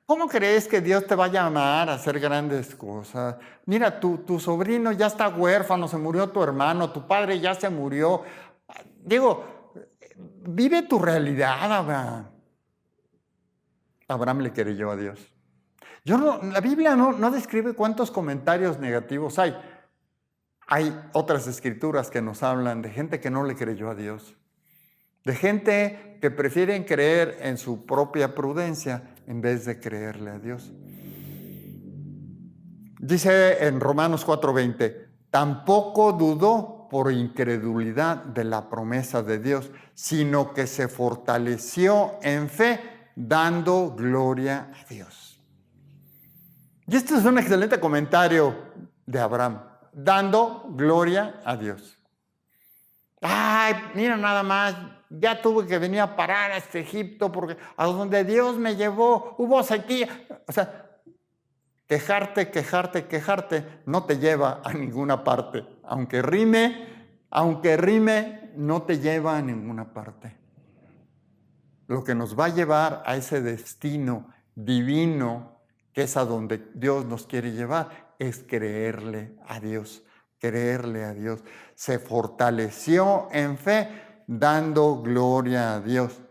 ¿Cómo crees que Dios te va a llamar a hacer grandes cosas? Mira, tu sobrino ya está huérfano, se murió tu hermano, tu padre ya se murió. Digo, vive tu realidad, Abraham. Abraham le creyó a Dios. La Biblia no describe cuántos comentarios negativos hay. Hay otras escrituras que nos hablan de gente que no le creyó a Dios, de gente que prefieren creer en su propia prudencia en vez de creerle a Dios. Dice en Romanos 4:20, tampoco dudó por incredulidad de la promesa de Dios, sino que se fortaleció en fe, dando gloria a Dios. Y este es un excelente comentario de Abraham, dando gloria a Dios. Ay, mira nada más, ya tuve que venir a parar a este Egipto porque a donde Dios me llevó hubo sequía. O sea, quejarte no te lleva a ninguna parte. Aunque rime, no te lleva a ninguna parte. Lo que nos va a llevar a ese destino divino, que es a donde Dios nos quiere llevar, es creerle a Dios. Creerle a Dios. Se fortaleció en fe, dando gloria a Dios,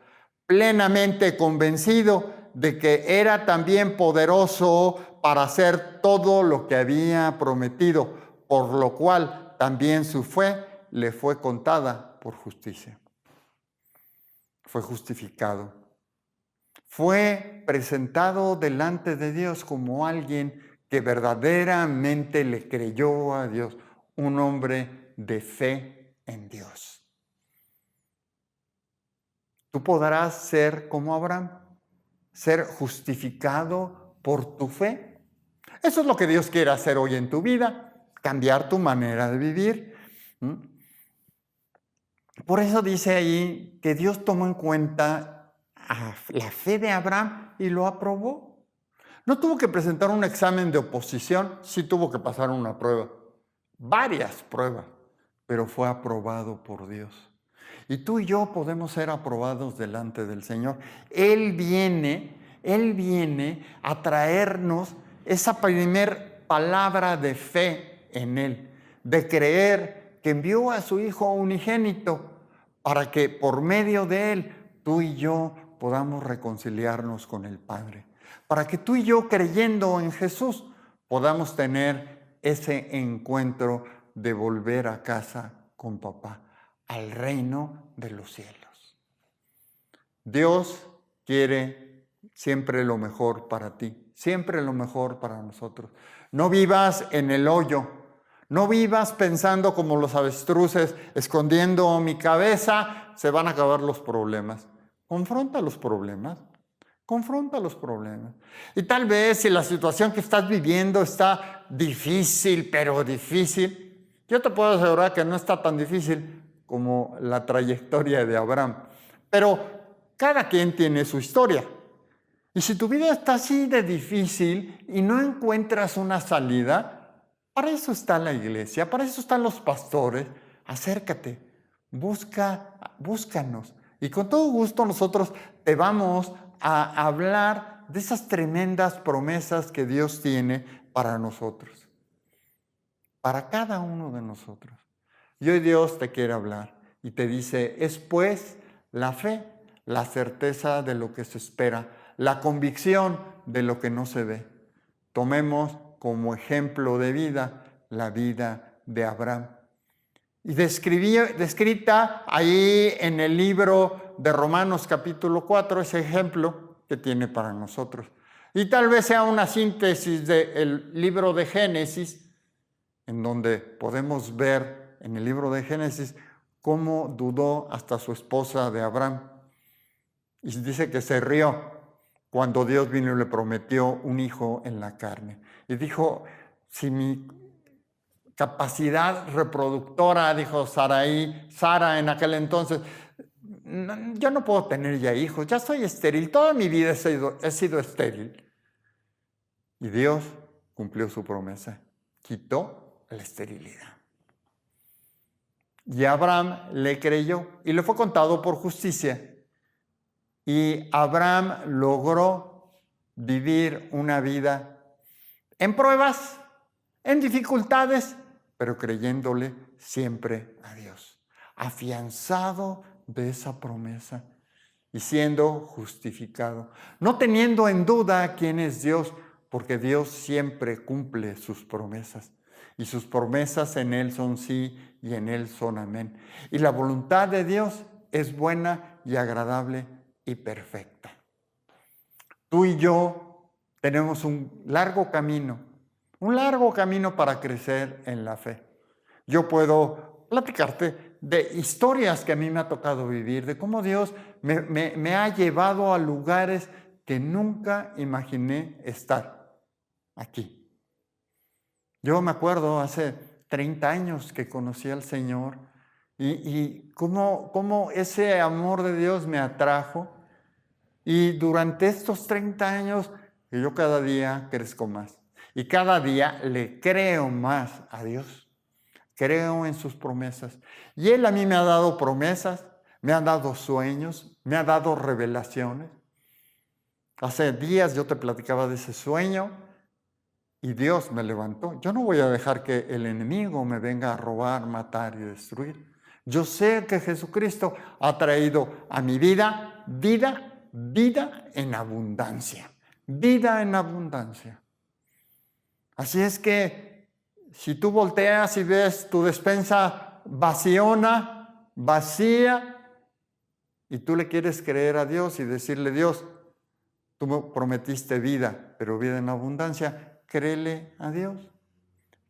plenamente convencido de que era también poderoso para hacer todo lo que había prometido, por lo cual también su fe le fue contada por justicia. Fue justificado. Fue presentado delante de Dios como alguien que verdaderamente le creyó a Dios, un hombre de fe en Dios. Tú podrás ser como Abraham, ser justificado por tu fe. Eso es lo que Dios quiere hacer hoy en tu vida, cambiar tu manera de vivir. Por eso dice ahí que Dios tomó en cuenta la fe de Abraham y lo aprobó. No tuvo que presentar un examen de oposición, sí tuvo que pasar una prueba, varias pruebas, pero fue aprobado por Dios. Y tú y yo podemos ser aprobados delante del Señor. Él viene a traernos esa primer palabra de fe en Él, de creer que envió a su Hijo unigénito para que por medio de Él tú y yo podamos reconciliarnos con el Padre. Para que tú y yo, creyendo en Jesús, podamos tener ese encuentro de volver a casa con papá, al reino de los cielos. Dios quiere siempre lo mejor para ti, siempre lo mejor para nosotros. No vivas en el hoyo, no vivas pensando como los avestruces, escondiendo mi cabeza, se van a acabar los problemas. Confronta los problemas. Confronta los problemas. Y tal vez si la situación que estás viviendo está difícil, pero difícil, yo te puedo asegurar que no está tan difícil como la trayectoria de Abraham. Pero cada quien tiene su historia. Y si tu vida está así de difícil y no encuentras una salida, para eso está la iglesia, para eso están los pastores. Acércate, búscanos. Y con todo gusto nosotros te vamos a hablar de esas tremendas promesas que Dios tiene para nosotros, para cada uno de nosotros. Y hoy Dios te quiere hablar y te dice, es pues la fe, la certeza de lo que se espera, la convicción de lo que no se ve. Tomemos como ejemplo de vida la vida de Abraham. Y descrita ahí en el libro de Romanos capítulo 4, ese ejemplo que tiene para nosotros. Y tal vez sea una síntesis del libro de Génesis, en donde podemos ver en el libro de Génesis cómo dudó hasta su esposa de Abraham. Y dice que se rió cuando Dios vino y le prometió un hijo en la carne. Y dijo, si mi capacidad reproductora, dijo Sara en aquel entonces, yo no puedo tener ya hijos, ya soy estéril, toda mi vida he sido estéril. Y Dios cumplió su promesa, quitó la esterilidad. Y Abraham le creyó y le fue contado por justicia. Y Abraham logró vivir una vida en pruebas, en dificultades, pero creyéndole siempre a Dios, afianzado de esa promesa y siendo justificado, no teniendo en duda quién es Dios, porque Dios siempre cumple sus promesas. Y sus promesas en Él son sí y en Él son amén. Y la voluntad de Dios es buena y agradable y perfecta. Tú y yo tenemos un largo camino para crecer en la fe. Yo puedo platicarte de historias que a mí me ha tocado vivir, de cómo Dios me ha llevado a lugares que nunca imaginé estar aquí. Yo me acuerdo hace 30 años que conocí al Señor y cómo ese amor de Dios me atrajo. Y durante estos 30 años, yo cada día crezco más. Y cada día le creo más a Dios. Creo en sus promesas. Y Él a mí me ha dado promesas, me ha dado sueños, me ha dado revelaciones. Hace días yo te platicaba de ese sueño y Dios me levantó. Yo no voy a dejar que el enemigo me venga a robar, matar y destruir. Yo sé que Jesucristo ha traído a mi vida vida en abundancia. Vida en abundancia. Así es que si tú volteas y ves tu despensa vacía, y tú le quieres creer a Dios y decirle, Dios, tú me prometiste vida, pero vida en abundancia, créele a Dios.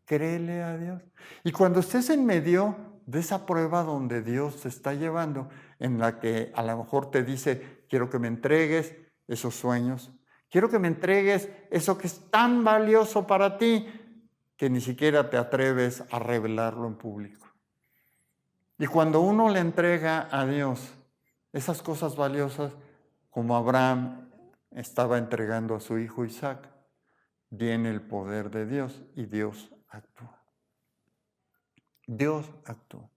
Créele a Dios. Y cuando estés en medio de esa prueba donde Dios te está llevando, en la que a lo mejor te dice, quiero que me entregues esos sueños, quiero que me entregues eso que es tan valioso para ti, que ni siquiera te atreves a revelarlo en público. Y cuando uno le entrega a Dios esas cosas valiosas, como Abraham estaba entregando a su hijo Isaac, viene el poder de Dios y Dios actúa. Dios actúa.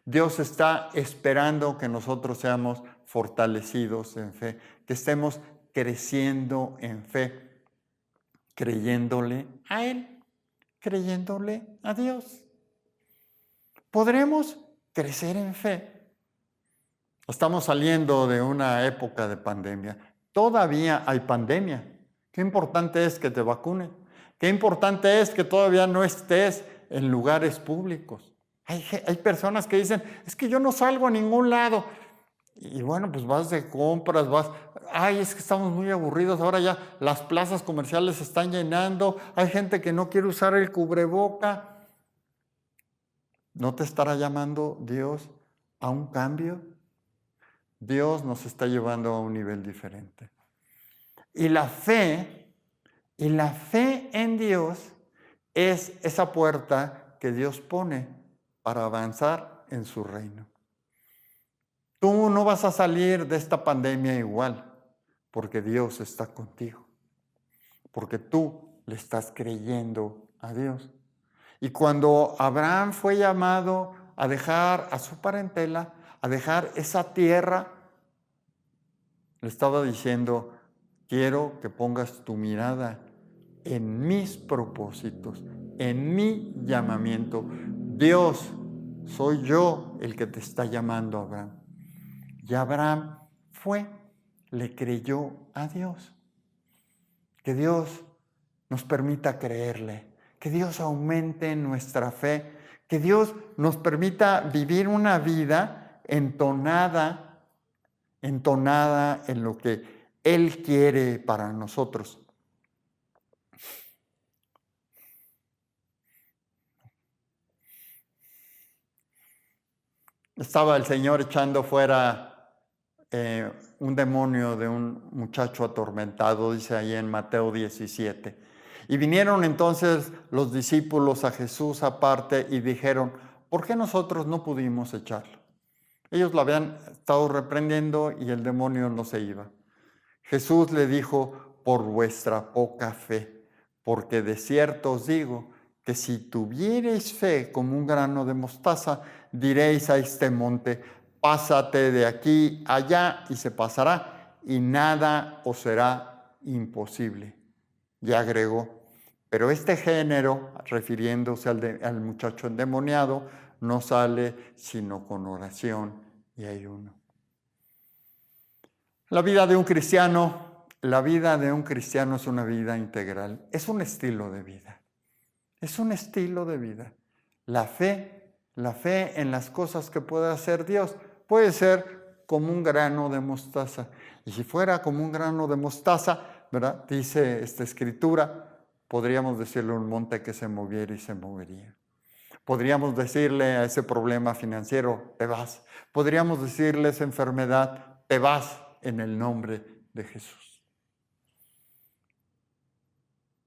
Dios está esperando que nosotros seamos fortalecidos en fe, que estemos creciendo en fe, creyéndole a Él, creyéndole a Dios. Podremos crecer en fe. Estamos saliendo de una época de pandemia. Todavía hay pandemia. Qué importante es que te vacunen. Qué importante es que todavía no estés en lugares públicos. Hay personas que dicen, es que yo no salgo a ningún lado. Y bueno, pues vas de compras, es que estamos muy aburridos, ahora ya las plazas comerciales se están llenando, hay gente que no quiere usar el cubreboca. ¿No te estará llamando Dios a un cambio? Dios nos está llevando a un nivel diferente. Y la fe en Dios es esa puerta que Dios pone para avanzar en su reino. Tú no vas a salir de esta pandemia igual, porque Dios está contigo, porque tú le estás creyendo a Dios. Y cuando Abraham fue llamado a dejar a su parentela, a dejar esa tierra, le estaba diciendo, quiero que pongas tu mirada en mis propósitos, en mi llamamiento. Dios, soy yo el que te está llamando, Abraham. Y Abraham le creyó a Dios. Que Dios nos permita creerle, que Dios aumente nuestra fe, que Dios nos permita vivir una vida entonada en lo que Él quiere para nosotros. Estaba el Señor echando fuera un demonio de un muchacho atormentado, dice ahí en Mateo 17. Y vinieron entonces los discípulos a Jesús aparte y dijeron, ¿por qué nosotros no pudimos echarlo? Ellos lo habían estado reprendiendo y el demonio no se iba. Jesús le dijo, por vuestra poca fe, porque de cierto os digo que si tuviereis fe como un grano de mostaza, diréis a este monte, pásate de aquí allá y se pasará, y nada os será imposible. Y agregó, pero este género, refiriéndose al muchacho endemoniado, no sale sino con oración y ayuno. La vida de un cristiano la vida de un cristiano es una vida integral, es un estilo de vida. Es un estilo de vida. La fe en las cosas que puede hacer Dios puede ser como un grano de mostaza. Y si fuera como un grano de mostaza, ¿verdad? Dice esta escritura, podríamos decirle a un monte que se moviera y se movería. Podríamos decirle a ese problema financiero, te vas. Podríamos decirle a esa enfermedad, te vas en el nombre de Jesús.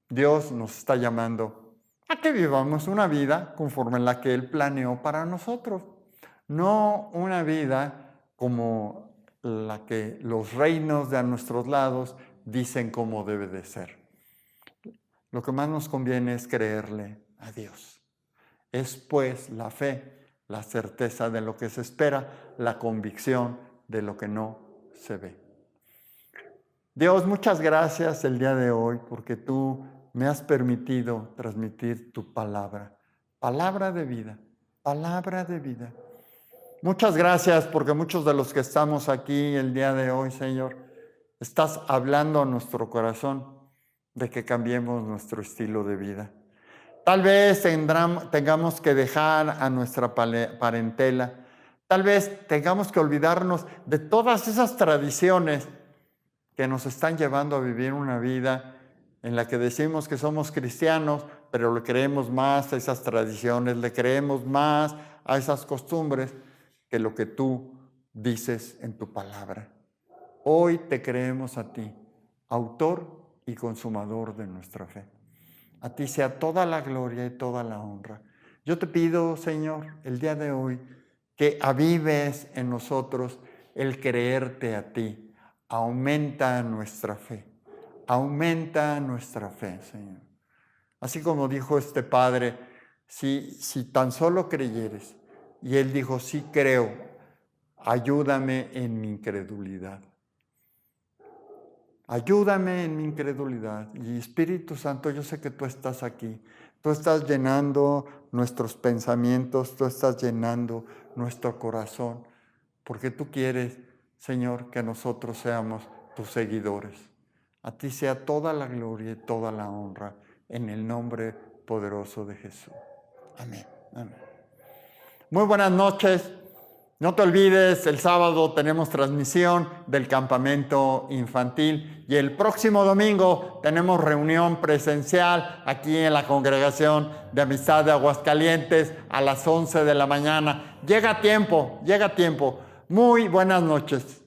Dios nos está llamando a que vivamos una vida conforme a la que Él planeó para nosotros. No una vida como la que los reinos de a nuestros lados dicen cómo debe de ser. Lo que más nos conviene es creerle a Dios. Es pues la fe, la certeza de lo que se espera, la convicción de lo que no se ve. Dios, muchas gracias el día de hoy porque tú me has permitido transmitir tu palabra. Palabra de vida, palabra de vida. Muchas gracias porque muchos de los que estamos aquí el día de hoy, Señor, estás hablando a nuestro corazón de que cambiemos nuestro estilo de vida. Tal vez tengamos que dejar a nuestra parentela. Tal vez tengamos que olvidarnos de todas esas tradiciones que nos están llevando a vivir una vida en la que decimos que somos cristianos, pero le creemos más a esas tradiciones, le creemos más a esas costumbres que lo que tú dices en tu palabra. Hoy te creemos a ti, autor y consumador de nuestra fe. A ti sea toda la gloria y toda la honra. Yo te pido, Señor, el día de hoy, que avives en nosotros el creerte a ti. Aumenta nuestra fe. Aumenta nuestra fe, Señor. Así como dijo este padre, si tan solo creyeres. Y él dijo, sí creo, ayúdame en mi incredulidad. Ayúdame en mi incredulidad. Y Espíritu Santo, yo sé que tú estás aquí. Tú estás llenando nuestros pensamientos, tú estás llenando nuestro corazón, porque tú quieres, Señor, que nosotros seamos tus seguidores. A ti sea toda la gloria y toda la honra, en el nombre poderoso de Jesús. Amén. Amén. Muy buenas noches. No te olvides, el sábado tenemos transmisión del campamento infantil y el próximo domingo tenemos reunión presencial aquí en la Congregación de Amistad de Aguascalientes a las 11 de la mañana. Llega tiempo. Muy buenas noches.